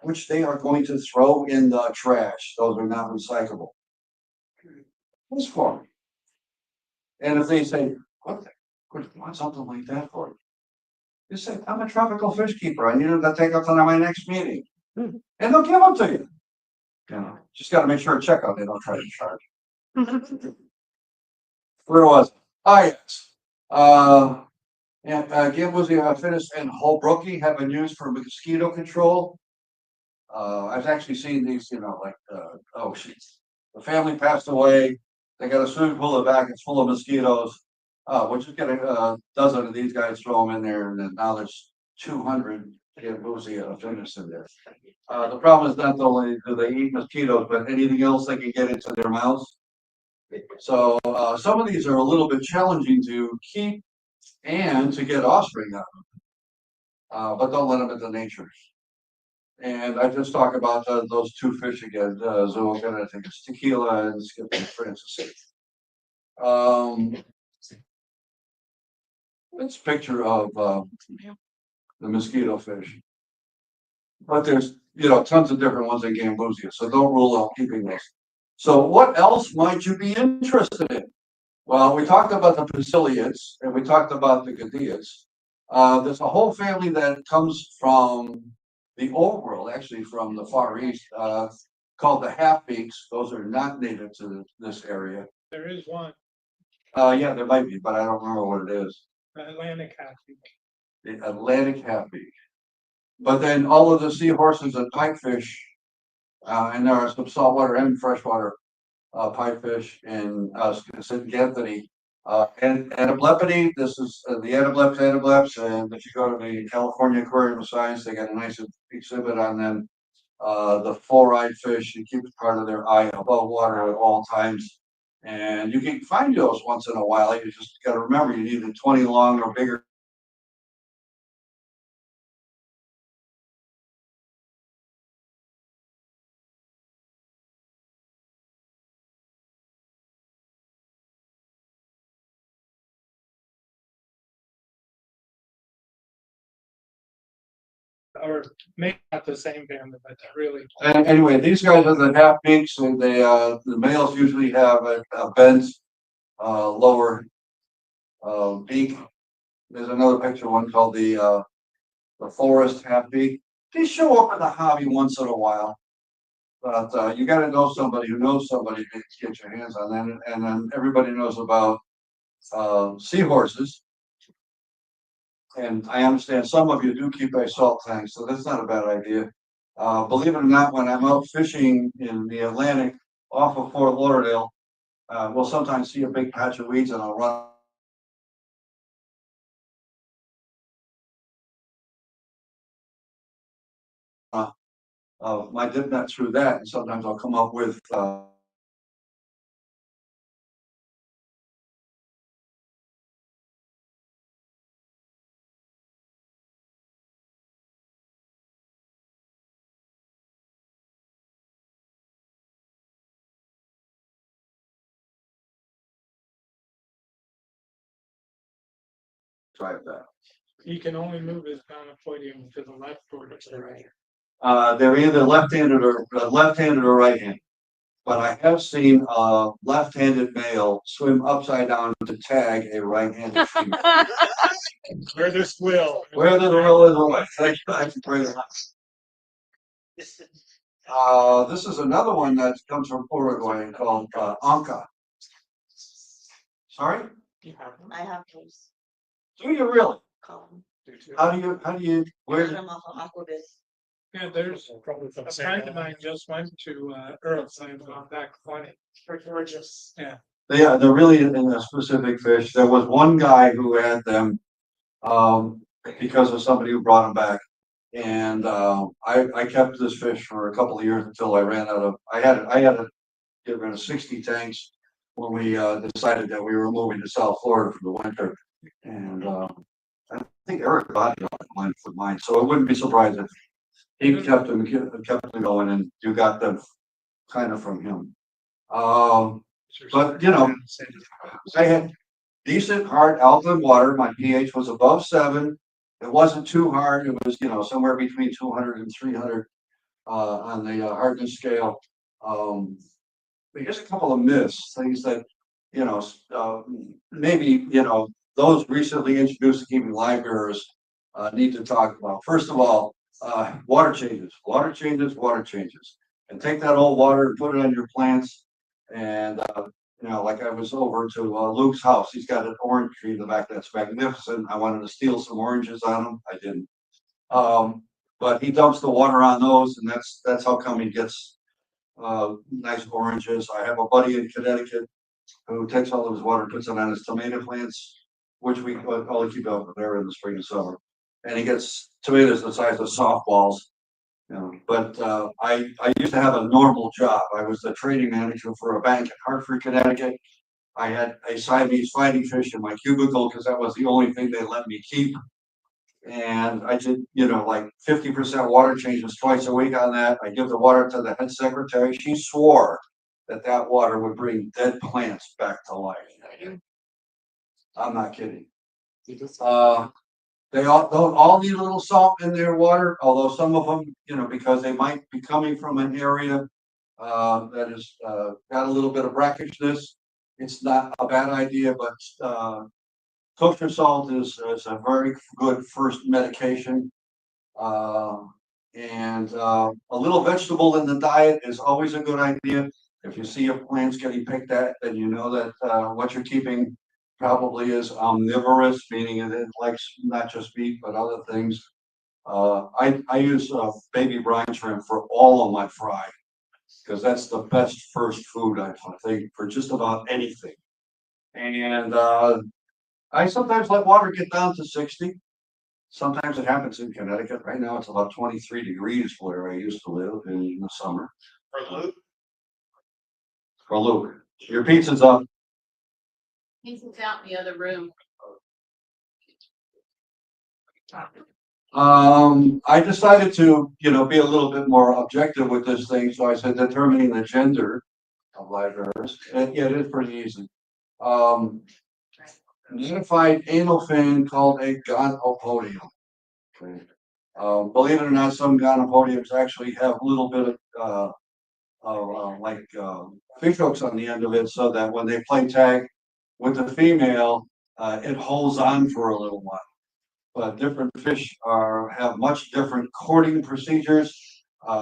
F: Which they are going to throw in the trash. Those are not recyclable. What's for me? And if they say, what the, would you want something like that for? You say, I'm a tropical fish keeper. I need them to take up to my next meeting. And they'll give them to you. You know, just got to make sure at checkout they don't try to charge. Where was it? Ah, yes. And Gambuzzi finished and Holbrookie have been used for mosquito control. I've actually seen these, you know, like, oh, shit. The family passed away. They got a swimming pool in the back. It's full of mosquitoes. We'll just get a dozen of these guys, throw them in there, and then now there's 200. Gambusia genus in there. The problem is not only do they eat mosquitoes, but anything else they can get into their mouths. So, some of these are a little bit challenging to keep and to get offspring out of. But don't let them into nature. And I just talk about those two fish again, Zooga, I think it's tequila and Skip Francis. It's a picture of the mosquito fish. But there's, tons of different ones in Gambusia, so don't rule out keeping those. So what else might you be interested in? Well, we talked about the Pasiliads and we talked about the Gadias. There's a whole family that comes from the old world, actually from the Far East, called the half-beaks. Those are not native to this area.
C: There is one,
F: Yeah, there might be, but I don't remember what it is.
C: Atlantic half-beak.
F: The Atlantic half-beak. But then all of the seahorses and pipefish, and there are some saltwater and freshwater pipefish in St. Anthony. And Anablepidi, this is the Anableps, and if you go to the California Aquarium of Science, they got a nice exhibit on them. The four-eyed fish, you keep part of their eye above water at all times. And you can find those once in a while. You just got to remember you need a 20 long or bigger.
C: Or maybe not the same family, but really.
F: And anyway, these guys are the half beaks, and they the males usually have a bent lower beak. There's another picture one called the forest half beak. They show up in the hobby once in a while, but you got to know somebody who knows somebody to get your hands on that. And then everybody knows about seahorses. And I understand some of you do keep a salt tank, so that's not a bad idea. Believe it or not, when I'm out fishing in the Atlantic off of Fort Lauderdale, we'll sometimes see a big patch of weeds and I'll run. My dip net through that, and sometimes I'll come up with try that.
C: You can only move his monopodium to the left or to the right.
F: They're either left-handed or right-handed. But I have seen a left-handed male swim upside down to tag a right-handed female.
C: Where there's will.
F: Where the will is a way. Thank you very much. This is another one that comes from Uruguay called Anka. Sorry?
H: I have those.
F: Do you really?
H: Column.
F: How do you, where?
H: Them off of Aquabis.
C: Yeah, there's a friend of mine just went to Earth's and gone back funny. They're gorgeous. Yeah.
F: They're really in a specific fish. There was one guy who had them because of somebody who brought them back. And I kept this fish for a couple of years until I ran out of, I had to get rid of 60 tanks when we decided that we were moving to South Florida for the winter. And I think Eric bought mine for mine, so it wouldn't be surprised if he kept them going and you got them kind of from him. But I had decent hard alkaline water. My pH was above 7. It wasn't too hard. It was, somewhere between 200 and 300 on the hardness scale. But here's a couple of myths, things that, maybe, those recently introduced to keeping livebearers need to talk about. First of all, water changes. And take that old water and put it on your plants. And, like I was over to Luke's house. He's got an orange tree in the back that's magnificent. I wanted to steal some oranges on him. I didn't. But he dumps the water on those, and that's how come he gets nice oranges. I have a buddy in Connecticut who takes all of his water and puts it on his tomato plants, which we only keep out there in the spring and summer. and he gets tomatoes the size of softballs. You know, but I used to have a normal job. I was the trading manager for a bank in Hartford, Connecticut. I had a Siamese fighting fish in my cubicle because that was the only thing they let me keep. And I did, you know, like 50% water changes twice a week on that. I give the water to the head secretary. She swore that that water would bring dead plants back to life. I'm not kidding. They all don't all need a little salt in their water, although some of them, you know, because they might be coming from an area that is got a little bit of brackishness. It's not a bad idea, but kosher salt is a very good first medication. And a little vegetable in the diet is always a good idea. If you see your plants getting picked at, then you know that what you're keeping probably is omnivorous, meaning it likes not just meat but other things. I use baby brine shrimp for all of my fry because that's the best first food I think for just about anything. And I sometimes let water get down to 60. Sometimes it happens in Connecticut. Right now it's about 23 degrees where I used to live in the summer. For Luke, your pizza's up.
E: He's out in the other room.
F: I decided to, you know, be a little bit more objective with this thing. So I said determining the gender of livebearers. And yeah, it is pretty easy. Modified anal fin called a gonopodium. Okay. Believe it or not, some gonopodiums actually have a little bit of like fish hooks on the end of it, so that when they play tag with the female, it holds on for a little while. But different fish have much different courting procedures.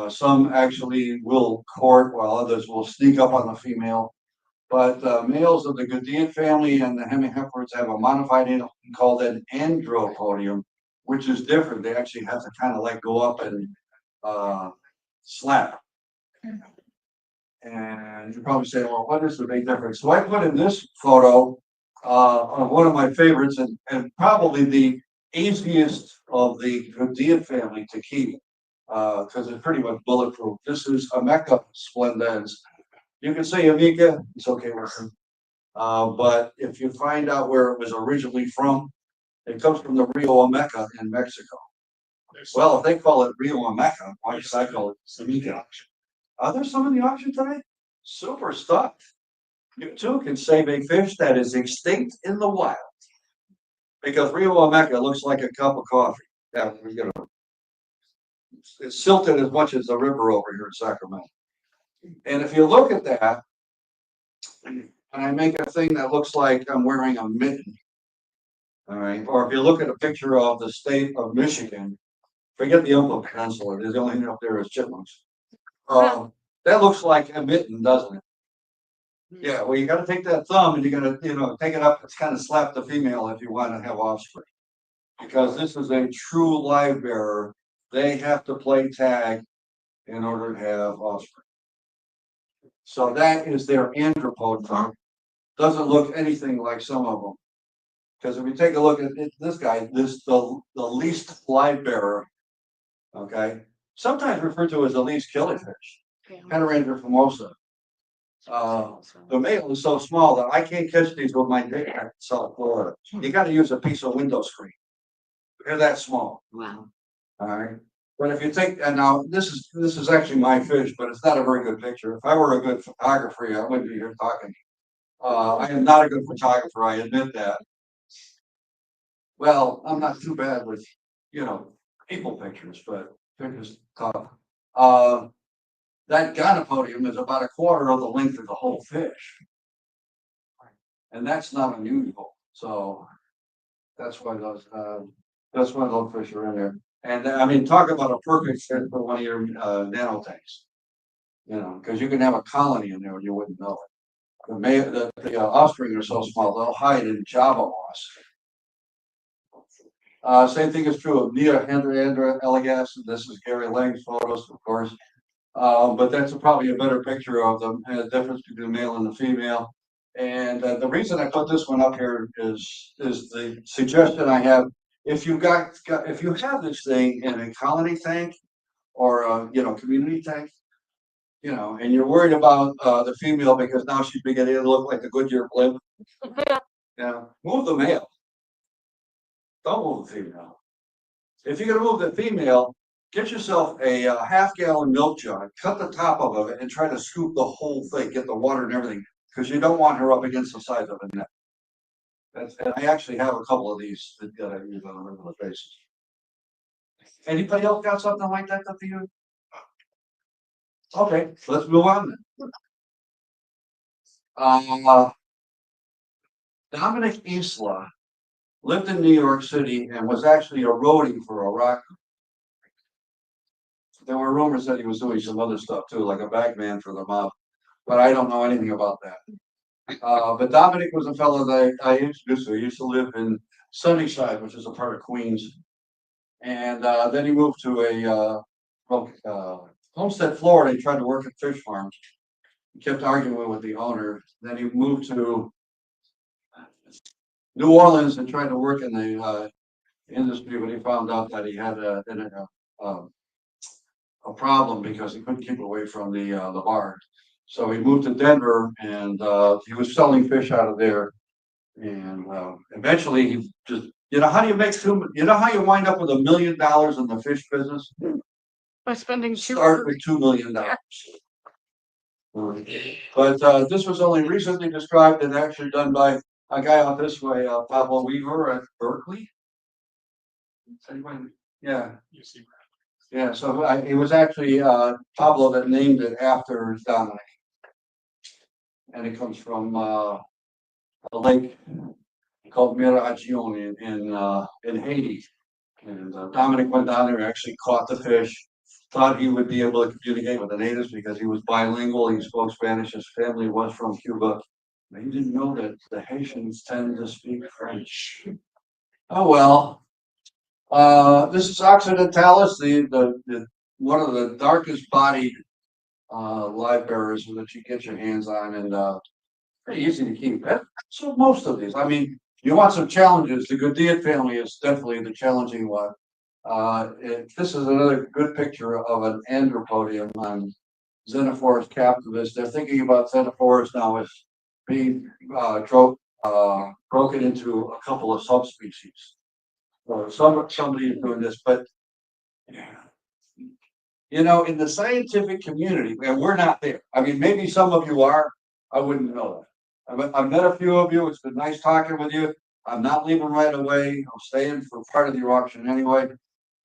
F: Some actually will court, while others will sneak up on the female. But males of the Goodeian family and the hemiheprids have a modified anal called an andropodium, which is different. They actually have to kind of like go up and slap. And you probably say, well, what is the big difference? So I put in this photo of one of my favorites and probably the easiest of the Goodeian family to keep because it's pretty much bulletproof. This is Ameca splendens. You can say Amica, it's okay with her. But if you find out where it was originally from, it comes from the Rio Ameca in Mexico. Well, if they call it Rio Ameca, why should I call it Amica? Are there some in the auction today? Super stuff. You too can save a fish that is extinct in the wild. Because Rio Ameca looks like a cup of coffee. Yeah, you know, it's silted as much as the river over here in Sacramento. And if you look at that, and I make a thing that looks like I'm wearing a mitten, all right, or if you look at a picture of the state of Michigan, forget the Umpqua Peninsula, the only thing up there is chipmunks. That looks like a mitten, doesn't it? Yeah, well, you got to take that thumb and you're going to, you know, take it up and kind of slap the female if you want to have offspring. Because this is a true live bearer. They have to play tag in order to have offspring. So that is their andropod. Doesn't look anything like some of them. Because if you take a look at this guy, the least live bearer, okay, sometimes referred to as the least killifish, Panorandra famosa. The male is so small that I can't catch these with my net in South Florida. You got to use a piece of window screen. They're that small.
H: Wow.
F: All right. But if you take, and now this is actually my fish, but it's not a very good picture. If I were a good photographer, I wouldn't be here talking. I am not a good photographer. I admit that. Well, I'm not too bad with, you know, people pictures, but pictures tough. That gonopodium is about a quarter of the length of the whole fish. And that's not unusual. So that's why those fish are in there. And I mean, talk about a perfect fit for one of your nano tanks. You know, because you can have a colony in there and you wouldn't know it. The offspring are so small, they'll hide in Java moss. Same thing is true of Neohandra elegas. This is Gary Lang's photos, of course. But that's probably a better picture of them and the difference between the male and the female. And the reason I put this one up here is the suggestion I have if you if you have this thing in a colony tank or a, community tank, and you're worried about, the female because now she's beginning to look like the Goodyear blimp. Move the male. Don't move the female. If you're gonna move the female, get yourself a half-gallon milk jug, cut the top of it, and try to scoop the whole thing, get the water and everything, because you don't want her up against the sides of a net. And I actually have a couple of these that I use on a regular basis. Anybody else got something like that for you? Okay, let's move on then. Dominic Isla lived in New York City and was actually a roadie for a rock. There were rumors that he was doing some other stuff too, like a bagman for the mob, but I don't know anything about that. But Dominic was a fellow that I introduced to. He used to live in Sunnyside, which is a part of Queens. And then he moved to a Homestead, Florida. He tried to work at fish farms. He kept arguing with the owner. Then he moved to New Orleans and tried to work in the industry, but he found out that he had a problem because he couldn't keep away from the bar. So he moved to Denver and he was selling fish out of there. And eventually he just, how do you make how you wind up with $1 million in the fish business?
E: By spending
F: Start with $2 million. But this was only recently described and actually done by a guy out this way, Pablo Weaver at Berkeley. Yeah. Yeah, so it was actually Pablo that named it after Dominic. And it comes from a lake called Miragione in Haiti. And Dominic went down there, actually caught the fish, thought he would be able to communicate with the natives because he was bilingual, he spoke Spanish, his family was from Cuba. But he didn't know that the Haitians tend to speak French. Oh well. This is Occidentalis, the one of the darkest bodied livebearers that you get your hands on, and pretty easy to keep. So most of these, I mean, you want some challenges. The Goudiot family is definitely the challenging one. This is another good picture of an andropodium on Xenophorus captivus. They're thinking about Xenophorus now as being broken into a couple of subspecies. Somebody is doing this, but in the scientific community, and we're not there. I mean, maybe some of you are. I wouldn't know that. I've met a few of you. It's been nice talking with you. I'm not leaving right away. I'm staying for part of the auction anyway.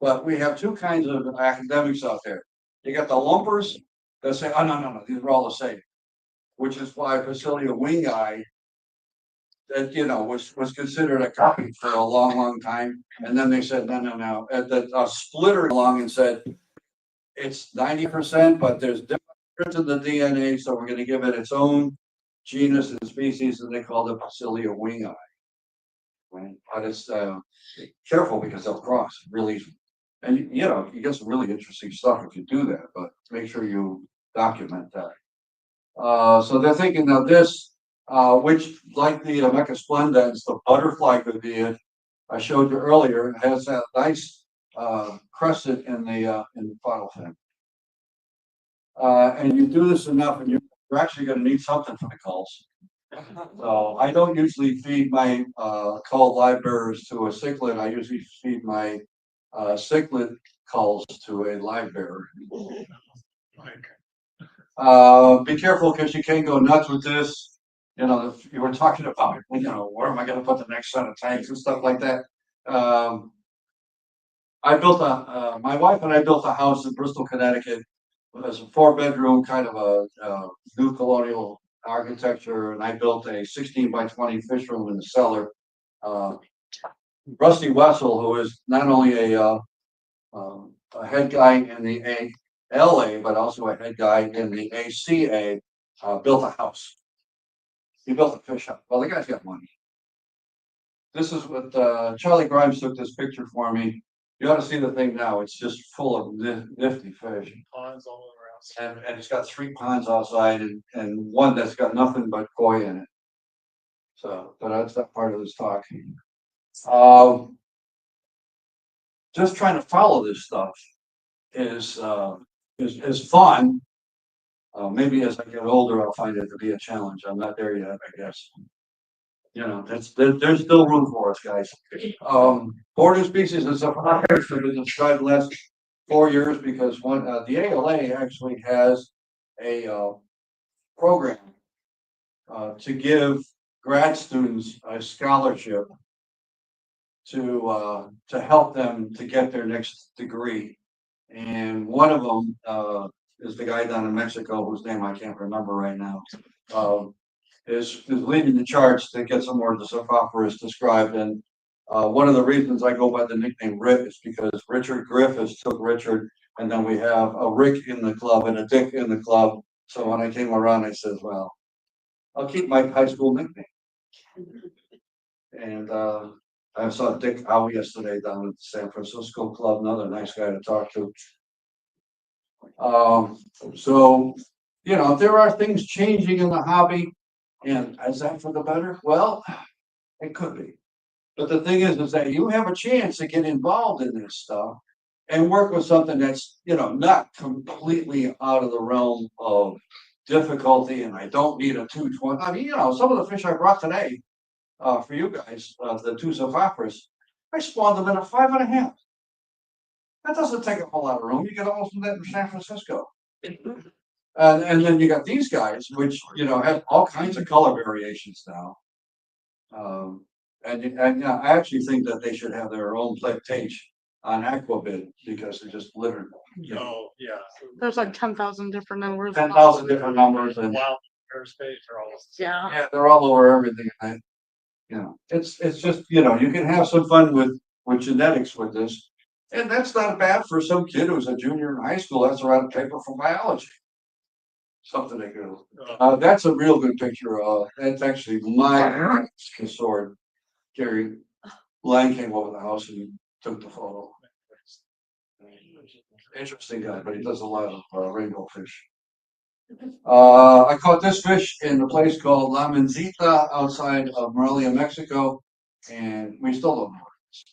F: But we have two kinds of academics out there. You got the lumpers that say, "Oh no, these are all the same," which is why Facilia wingi that was considered a copy for a long time, and then they said no. That a splitter along and said it's 90%, but there's difference in the DNA, so we're going to give it its own genus and species, and they called it Facilia wingi. But it's careful because they'll cross really, and you get some really interesting stuff if you do that. But make sure you document that. So they're thinking of this, which, like the Mecha splendens, the butterfly Goudiot I showed you earlier, has that nice crescent in the caudal fin. And you do this enough, and you're actually going to need something for the culls. So I don't usually feed my cull livebearers to a cichlid. I usually feed my cichlid culls to a livebearer. Be careful because you can't go nuts with this. You were talking about, where am I going to put the next set of tanks and stuff like that. My wife and I built a house in Bristol, Connecticut. It was a 4-bedroom kind of a new colonial architecture, and I built a 16 by 20 fish room in the cellar. Rusty Wessel, who is not only a head guy in the ALA, but also a head guy in the ACA, built a house. He built a fish house. Well, the guy's got money. This is what Charlie Grimes took this picture for me. You ought to see the thing now. It's just full of nifty fish.
C: Ponds all around.
F: And it's got 3 ponds outside and one that's got nothing but koi in it. So, but that's not part of this talk. just trying to follow this stuff is fun. Maybe as I get older, I'll find it to be a challenge. I'm not there yet, I guess. You know, there's still room for us, guys. Border species and safari have been described the last 4 years because the ALA actually has a program to give grad students a scholarship to help them to get their next degree. And one of them is the guy down in Mexico whose name I can't remember right now. Is leading the charge to get some more of the Saphophorus described. And one of the reasons I go by the nickname Rick is because Richard Griffiths took Richard, and then we have a Rick in the club and a Dick in the club. So when I came around, I said, well, I'll keep my high school nickname. And I saw Dick out yesterday down at the San Francisco club, another nice guy to talk to. So, you know, there are things changing in the hobby, and is that for the better? Well, it could be. But the thing is that you have a chance to get involved in this stuff and work with something that's, you know, not completely out of the realm of difficulty. And I don't need a 220. I mean, you know, some of the fish I brought today for you guys, the 2 Saphophorus, I spawned them in a 5.5. That doesn't take a whole lot of room. You get almost that in San Francisco. And then you got these guys, which, you know, have all kinds of color variations now. And I actually think that they should have their own page on Aquabid because they're just littered.
C: Oh, yeah.
I: There's like 10,000 different numbers.
F: 10,000 different numbers, and
C: Wow, airspace are all.
I: Yeah.
F: they're all over everything. And, you know, it's just, you know, you can have some fun with genetics with this, and that's not bad for some kid who's a junior in high school. That's around a paper from biology. Something they do. That's a real good picture. That's actually my sword. Gary Lang came over the house and took the photo. Interesting guy, but he does a lot of rainbow fish. I caught this fish in a place called La Menzita outside of Morelia, Mexico, and we still don't know what it is.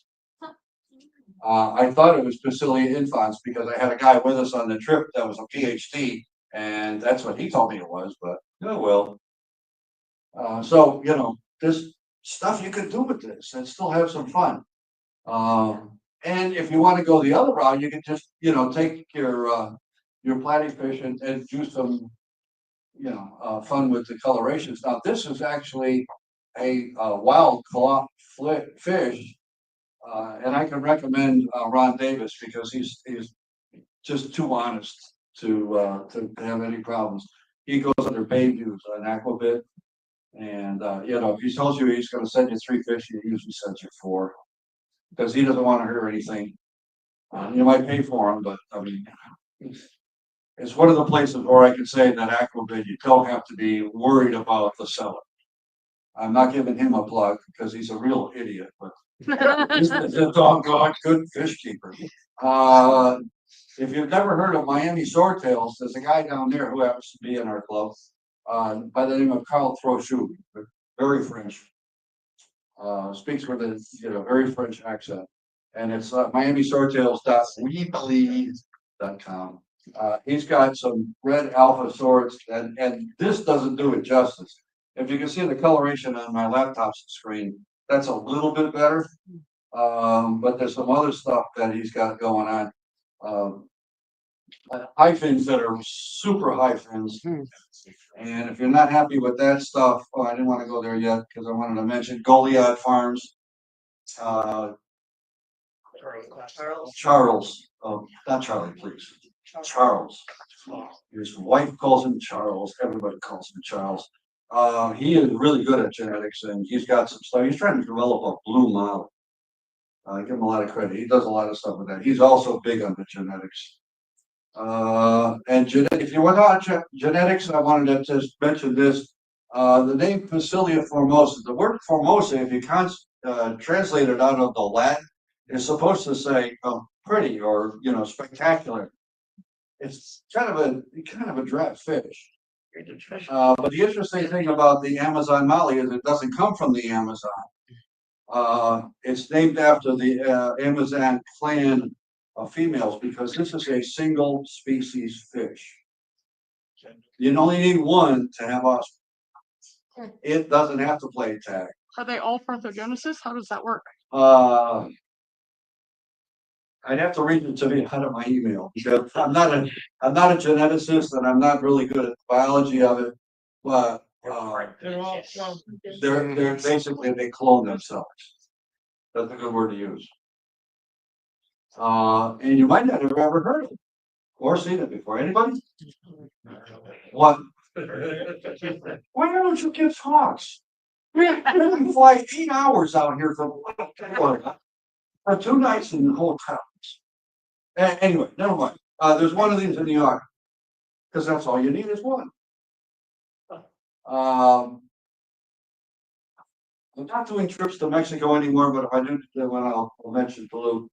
F: I thought it was Basilia infans because I had a guy with us on the trip that was a PhD, and that's what he told me it was, but oh well. So, you know, there's stuff you could do with this and still have some fun. And if you want to go the other route, you can just, you know, take your platyfish and do some, you know, fun with the colorations. Now, this is actually a wild caught fish, and I can recommend Ron Davis because he's just too honest to have any problems. He goes under Bayviews on Aquabid, and you know, if he tells you he's going to send you 3 fish, he usually sends you 4 because he doesn't want to hear anything. You might pay for them, but I mean, it's one of the places where I can say that Aquabid, you don't have to be worried about the seller. I'm not giving him a plug because he's a real idiot, but he's a doggone good fish keeper. If you've never heard of Miami Swordtails, there's a guy down there who happens to be in our club by the name of Carl Trochu, very French. Speaks with a very French accent, and it's miamiswordtails.weebelieve.com. He's got some red alpha swords, and this doesn't do it justice. If you can see the coloration on my laptop screen, that's a little bit better. But there's some other stuff that he's got going on. High fins that are super high fins. And if you're not happy with that stuff, I didn't want to go there yet because I wanted to mention Goliad Farms. Charles, not Charlie, please. Charles. His wife calls him Charles. Everybody calls him Charles. He is really good at genetics, and he's got some stuff. He's trying to develop a blue model. I give him a lot of credit. He does a lot of stuff with that. He's also big on the genetics. And if you want to talk genetics, I wanted to just mention this. The name Facilia formosa, the word formosa, if you translate it out of the Latin, is supposed to say pretty or spectacular. It's kind of a drab fish. But the interesting thing about the Amazon molly is it doesn't come from the Amazon. It's named after the Amazon clan of females because this is a single species fish. You only need one to have offspring. It doesn't have to play tag.
I: Are they all parthenogenesis? How does that work?
F: I'd have to read it to me out of my email because I'm not a geneticist and I'm not really good at the biology of it, but they're basically they clone themselves. That's a good word to use. And you might not have ever heard of it or seen it before. Anybody? What? Why don't you give talks? We fly 8 hours out here from Florida for 2 nights in the hotels. Anyway, never mind. There's one of these in New York because that's all you need is one. I'm not doing trips to Mexico anymore, but if I do one, I'll mention to Luke.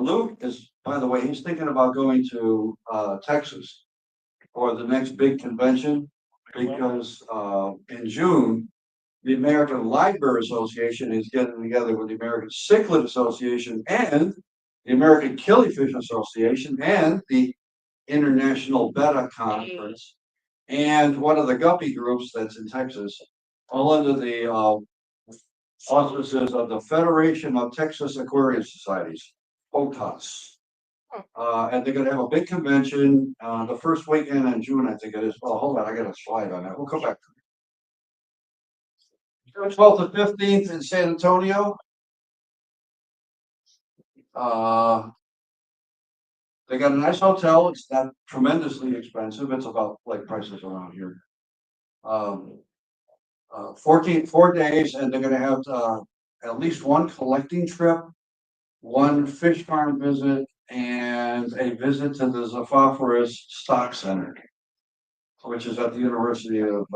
F: Luke is, by the way, he's thinking about going to Texas for the next big convention because in June, the American Livebearers Association is getting together with the American Cichlid Association and the American Killifish Association and the International Betta Conference and one of the guppy groups that's in Texas, all under the auspices of the Federation of Texas Aquarium Societies, FOTAS. And they're gonna have a big convention, the first weekend in June, I think it is. Oh, hold on, I got a slide on that. We'll come back to it. June 12th to 15th in San Antonio. They got a nice hotel. It's not tremendously expensive. It's about like prices around here. 4 days, and they're gonna have at least one collecting trip, one fish farm visit, and a visit to the Zephyros Stock Center, which is at the University of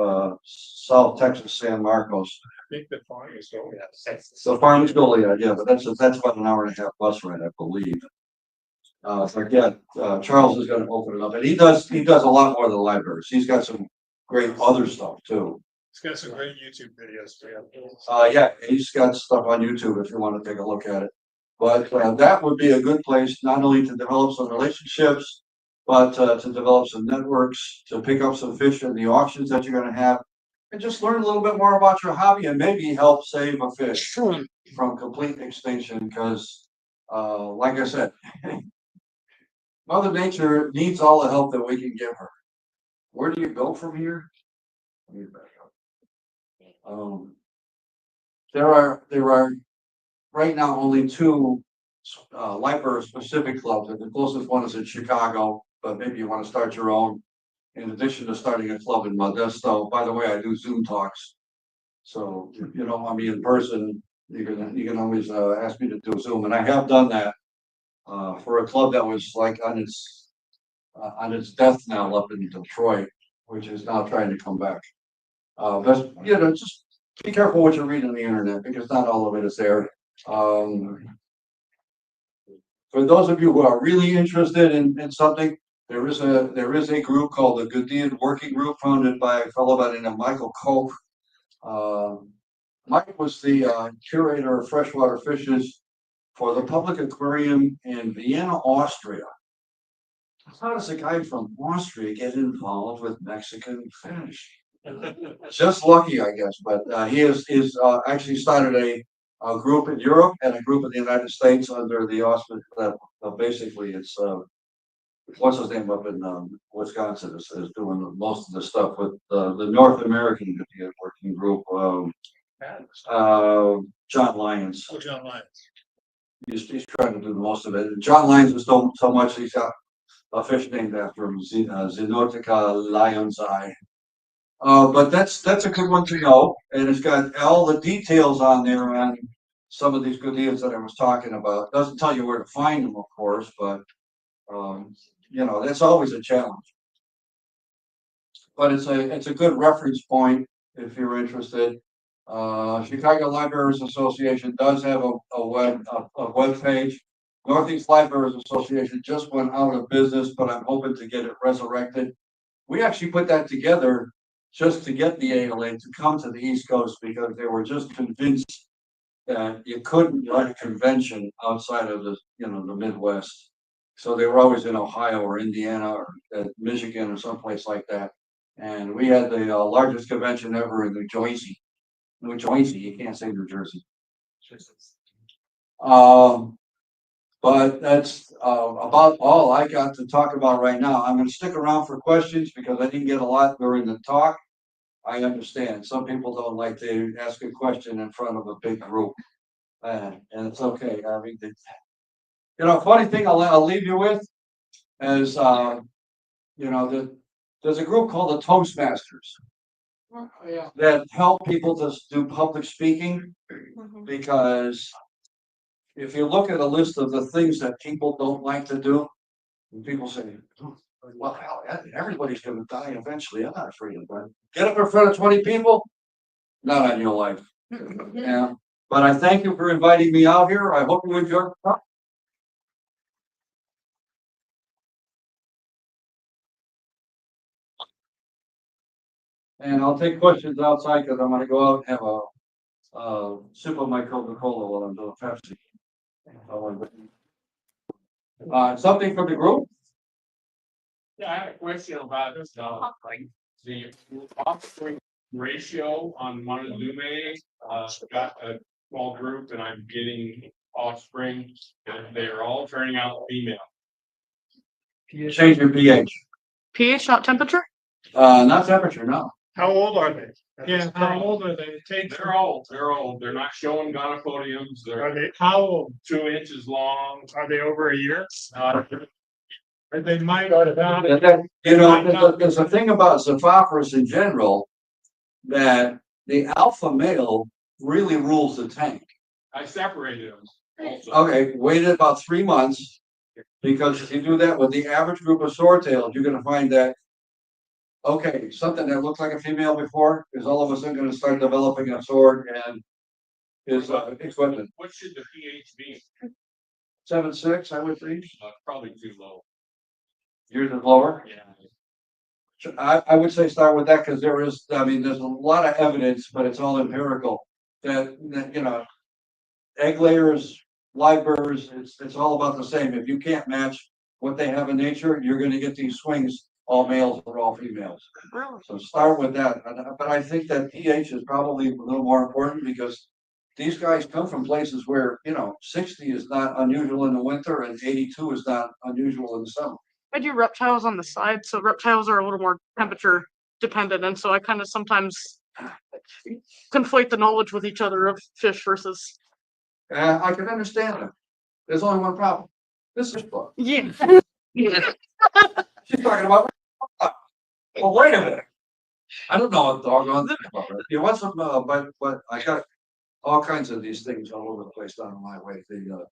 F: South Texas, San Marcos.
C: I think the farm is going.
F: So farm is still, yeah, but that's about an hour and a half bus ride, I believe. But yeah, Charles is gonna open it up, and he does a lot more than libraries. He's got some great other stuff too.
C: It's got some great YouTube videos too.
F: Yeah, he's got stuff on YouTube if you want to take a look at it. But that would be a good place not only to develop some relationships, but to develop some networks, to pick up some fish in the auctions that you're gonna have, and just learn a little bit more about your hobby and maybe help save a fish from complete extinction. Because, like I said, Mother Nature needs all the help that we can give her. Where do you go from here? Let me back up. There are right now only 2 Livebearer specific clubs, and the closest one is in Chicago, but maybe you want to start your own. In addition to starting a club in Modesto. By the way, I do Zoom talks. So if you don't want me in person, you can always ask me to do Zoom, and I have done that for a club that was like on its death now up in Detroit, which is now trying to come back. But just be careful what you read on the internet because not all of it is there. For those of you who are really interested in something, there is a group called the Gudea Working Group founded by a fellow by the name of Michael Koch. Mike was the curator of freshwater fishes for the public aquarium in Vienna, Austria. How does a guy from Austria get involved with Mexican fish? Just lucky, I guess. But he is actually started a group in Europe and a group in the United States under the auspice that basically it's what's his name up in Wisconsin is doing most of the stuff with the North American Working Group. John Lyons.
C: Oh, John Lyons.
F: He's trying to do most of it. John Lyons was so much he's got a fish named after him, Xenotica lion's eye. But that's a good one to know, and it's got all the details on there on some of these good deals that I was talking about. It doesn't tell you where to find them, of course, but that's always a challenge. But it's a good reference point if you're interested. Chicago Livebearers Association does have a web page. Northeast Livebearers Association just went out of business, but I'm hoping to get it resurrected. We actually put that together just to get the ALA to come to the East Coast because they were just convinced that you couldn't run a convention outside of the, you know, the Midwest. So they were always in Ohio or Indiana or Michigan or someplace like that. And we had the largest convention ever in New Jersey. New Jersey, you can't say New Jersey. But that's about all I got to talk about right now. I'm gonna stick around for questions because I didn't get a lot during the talk. I understand. Some people don't like to ask a question in front of a big group. And it's okay. I mean, you know, funny thing I'll leave you with is, you know, there's a group called the Toastmasters that help people to do public speaking, because if you look at a list of the things that people don't like to do, and people say, well, hell, everybody's gonna die eventually. I'm not afraid of that. Get up in front of 20 people, not on your life. Yeah. But I thank you for inviting me out here. I hope you enjoyed the talk. And I'll take questions outside because I'm gonna go out and have a sip of my Coca-Cola while I'm doing Pepsi. Something from the group?
C: Yeah, I had a question about this, the offspring ratio on Montezume, got a small group and I'm getting offspring, and they're all turning out female.
F: Change your pH.
I: pH, not temperature?
F: Not temperature, no.
C: How old are they?
J: Yeah, how old are they?
C: They're old, they're not showing gonopodiums,
J: Are
C: they're
J: they, how old?
C: 2 inches long.
J: Are they over a year?
C: Uh,
J: Or they might
F: And
J: not.
F: then, you know, there's a thing about Zophophorus in general, that the alpha male really rules the tank.
C: I separated them also.
F: Okay, waited about 3 months, because if you do that with the average group of swordtails, you're gonna find that, okay, something that looked like a female before is all of a sudden gonna start developing a sword and is equipment.
C: What should the pH be?
F: 7.6, I would think.
C: Probably too low.
F: Yours is lower.
C: Yeah.
F: I would say start with that, because there is, I mean, there's a lot of evidence, but it's all empirical, that you know, egg layers, livebearers, it's all about the same. If you can't match what they have in nature, you're gonna get these swings, all males or all females. So start with that. But I think that pH is probably a little more important, because these guys come from places where, you know, 60 is not unusual in the winter and 82 is not unusual in the summer.
I: I do reptiles on the side, so reptiles are a little more temperature dependent, and so I kind of sometimes conflate the knowledge with each other of fish versus.
F: I can understand that. There's only one problem. This is fun.
I: Yeah.
F: She's talking about. Well, wait a minute. I don't know what doggone thing about it. You want some, but I got all kinds of these things all over the place down my way. The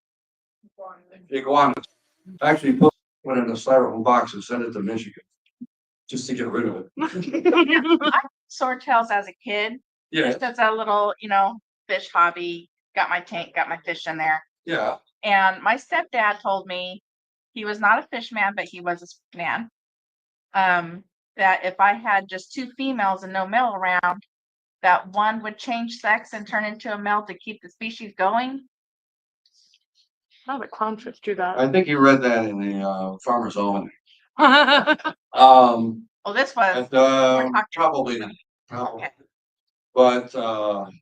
F: iguanas. Actually put in a styrofoam box and send it to Michigan, just to get rid of it.
E: Swordtails as a kid,
F: Yeah,
E: just as a little, you know, fish hobby, got my tank, got my fish in there.
F: yeah.
E: And my stepdad told me he was not a fish man, but he was a man. That if I had just 2 females and no male around, that one would change sex and turn into a male to keep the species going.
I: How the clownfish do that?
F: I think you read that in the Farmer's Almanac.
E: Well, this was.
F: Probably not. Probably.
E: Okay.
F: But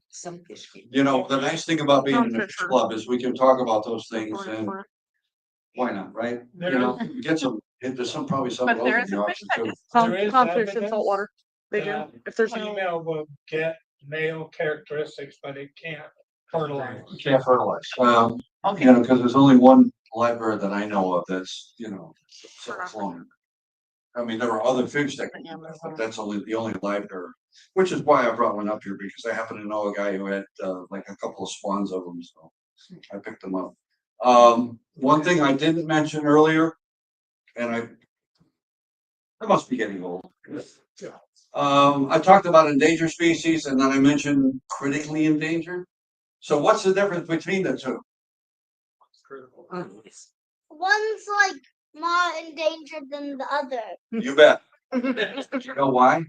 H: Some fish.
F: you know, the nice thing about being in a fish club is we can talk about those things, and why not, right? You know, get some. There's probably some
E: But there
F: else
E: is
F: in the
E: a fish
F: auction too.
J: There is
I: Clownfish in
J: evidence
I: saltwater. They do.
J: that
I: If there's
J: Female will get male characteristics, but it can't fertilize.
F: You can't fertilize.
E: Okay.
F: You know, because there's only one livebearer that I know of that's, you know, cloned. I mean, there are other fish that can do that, but that's the only livebearer, which is why I brought one up here, because I happen to know a guy who had like a couple of spawns of them, so I picked them up. One thing I didn't mention earlier, and I must be getting old. I talked about endangered species, and then I mentioned critically endangered. So what's the difference between the two?
K: One's like more endangered than the other.
F: You bet. You know why?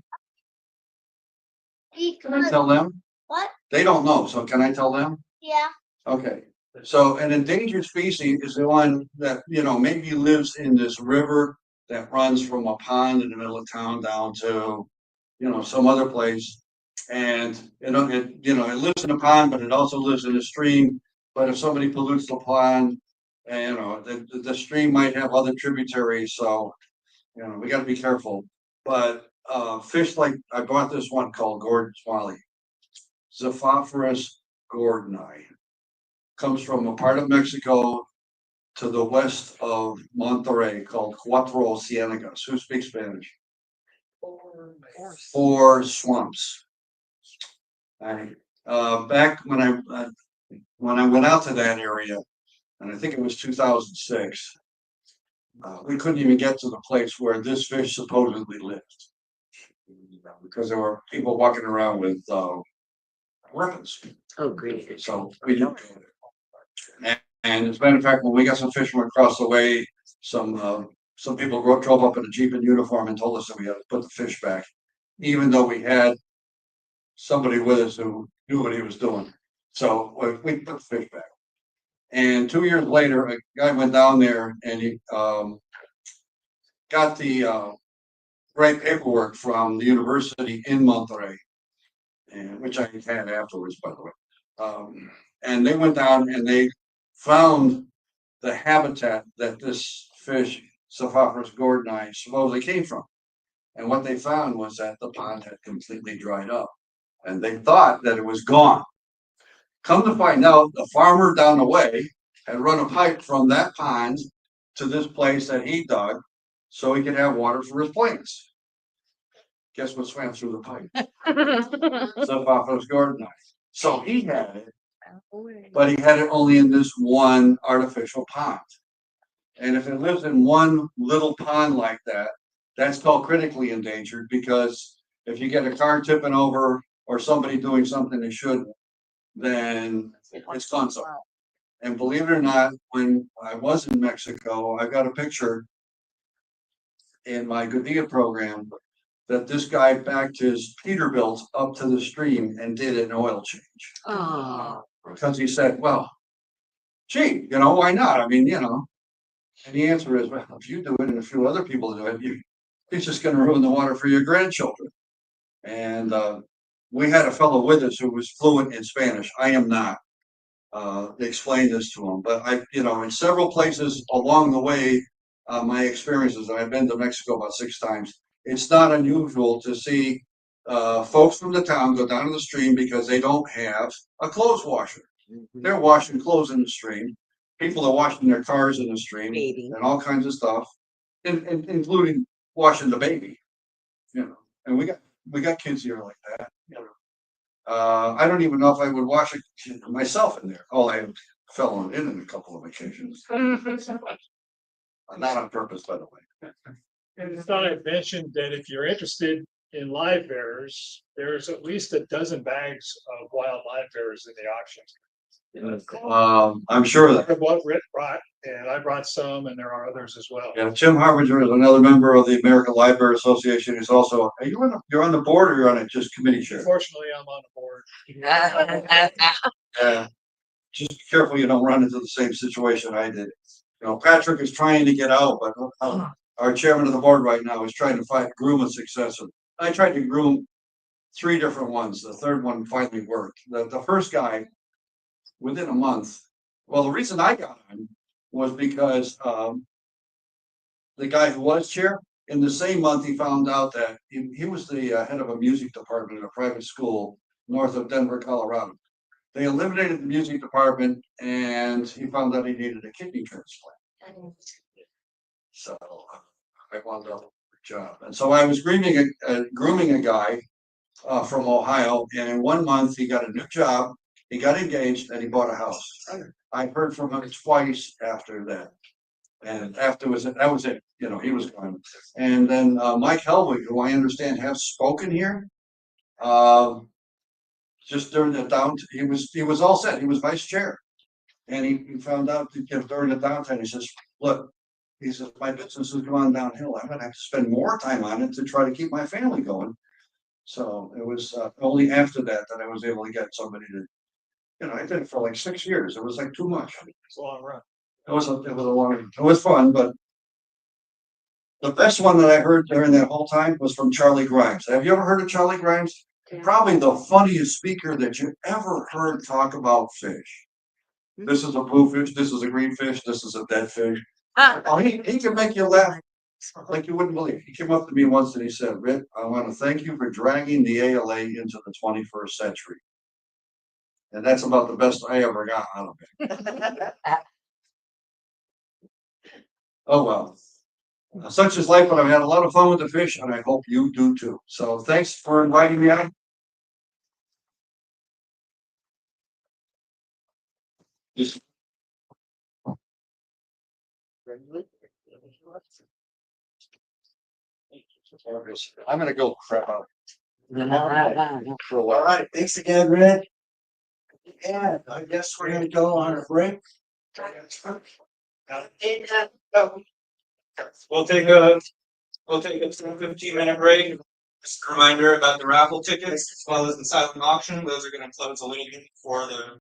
F: Can I
K: Because
F: tell them?
K: what?
F: They don't know, so can I tell them?
K: Yeah.
F: Okay, so an endangered species is the one that, maybe lives in this river that runs from a pond in the middle of town down to, some other place. And, it lives in a pond, but it also lives in a stream. But if somebody pollutes the pond, and, the stream might have other tributaries, so, we gotta be careful. But, fish like, I bought this one called Gordon's Molly, Zophophorus gordoni. Comes from a part of Mexico to the west of Monterrey called Cuatro Ciénegas. Who speaks Spanish? Four swamps. Back when I went out to that area, and I think it was 2006, we couldn't even get to the place where this fish supposedly lived because there were people walking around with weapons.
E: Oh, great.
F: So we didn't go there. And as a matter of fact, when we got some fish from across the way, some people drove up in a Jeep in uniform and told us that we had to put the fish back, even though we had somebody with us who knew what he was doing. So we put the fish back. And 2 years later, a guy went down there and he got the right paperwork from the university in Monterrey, and which I had afterwards, by the way. And they went down and they found the habitat that this fish, Zophophorus gordoni, supposedly came from. And what they found was that the pond had completely dried up, and they thought that it was gone. Come to find out, the farmer down the way had run a pipe from that pond to this place that he dug so he could have water for his plants. Guess what swam through the pipe? Zophophorus gordoni. So he had it, but he had it only in this one artificial pond. And if it lives in one little pond like that, that's called critically endangered, because if you get a car tipping over or somebody doing something they shouldn't, then it's gone. So, and believe it or not, when I was in Mexico, I got a picture in my Goodyear program that this guy backed his Peterbilt up to the stream and did an oil change.
E: Oh.
F: Because he said, well, gee, why not? I mean, and the answer is, well, if you do it and a few other people do it, it's just going to ruin the water for your grandchildren. And we had a fellow with us who was fluent in Spanish. I am not. They explained this to him, but in several places along the way, my experiences, and I've been to Mexico about 6 times. It's not unusual to see folks from the town go down to the stream because they don't have a clothes washer. They're washing clothes in the stream. People are washing their cars in the stream and all kinds of stuff, including washing the baby. And we got kids here like that. I don't even know if I would wash it myself in there. Oh, I fell on it in a couple of occasions. Not on purpose, by the way.
J: And I thought I mentioned that if you're interested in live bearers, there's at least a dozen bags of wild live bearers in the auction.
F: I'm sure that.
J: What Rick brought, and I brought some, and there are others as well.
F: Yeah, Tim Harbinger is another member of the American Livebearers Association. He's also, you're on the board, or you're on it just committee chair?
J: Unfortunately, I'm on the board.
F: Yeah, just be careful you don't run into the same situation I did. Patrick is trying to get out, but our chairman of the board right now is trying to groom a successor. I tried to groom 3 different ones. The third one finally worked. The first guy, within a month, well, the reason I got him was because the guy who was chair, in the same month, he found out that he was the head of a music department in a private school north of Denver, Colorado. They eliminated the music department, and he found out he needed a kidney transplant. So I wound up a job, and so I was grooming a guy from Ohio, and in 1 month he got a new job, he got engaged, and he bought a house. I heard from him twice after that, and afterwards that was it. He was gone. And then Mike Helwig, who I understand has spoken here, just during the he was all set. He was vice chair, and he found out during the downtime. He says, "Look," he says, "my business is going downhill. I'm going to have to spend more time on it to try to keep my family going." So it was only after that I was able to get somebody You know, I did it for like 6 years. It was like too much.
J: It's a long run.
F: It was it was fun, but the best one that I heard during that whole time was from Charlie Grimes. Have you ever heard of Charlie Grimes? Probably the funniest speaker that you ever heard talk about fish. This is a blue fish, this is a green fish, this is a dead fish. Oh, he can make you laugh like you wouldn't believe. He came up to me once and he said, Rick, I want to thank you for dragging the ALA into the 21st century. And that's about the best I ever got out of it. Oh, well. Such is life, but I've had a lot of fun with the fish, and I hope you do too. So thanks for inviting me on. I'm gonna go crap out.
A: All right, thanks again, Rick. And I guess we're gonna go on a break.
B: We'll take a 15-minute break. Just a reminder about the raffle tickets as well as the silent auction. Those are gonna close a little bit before the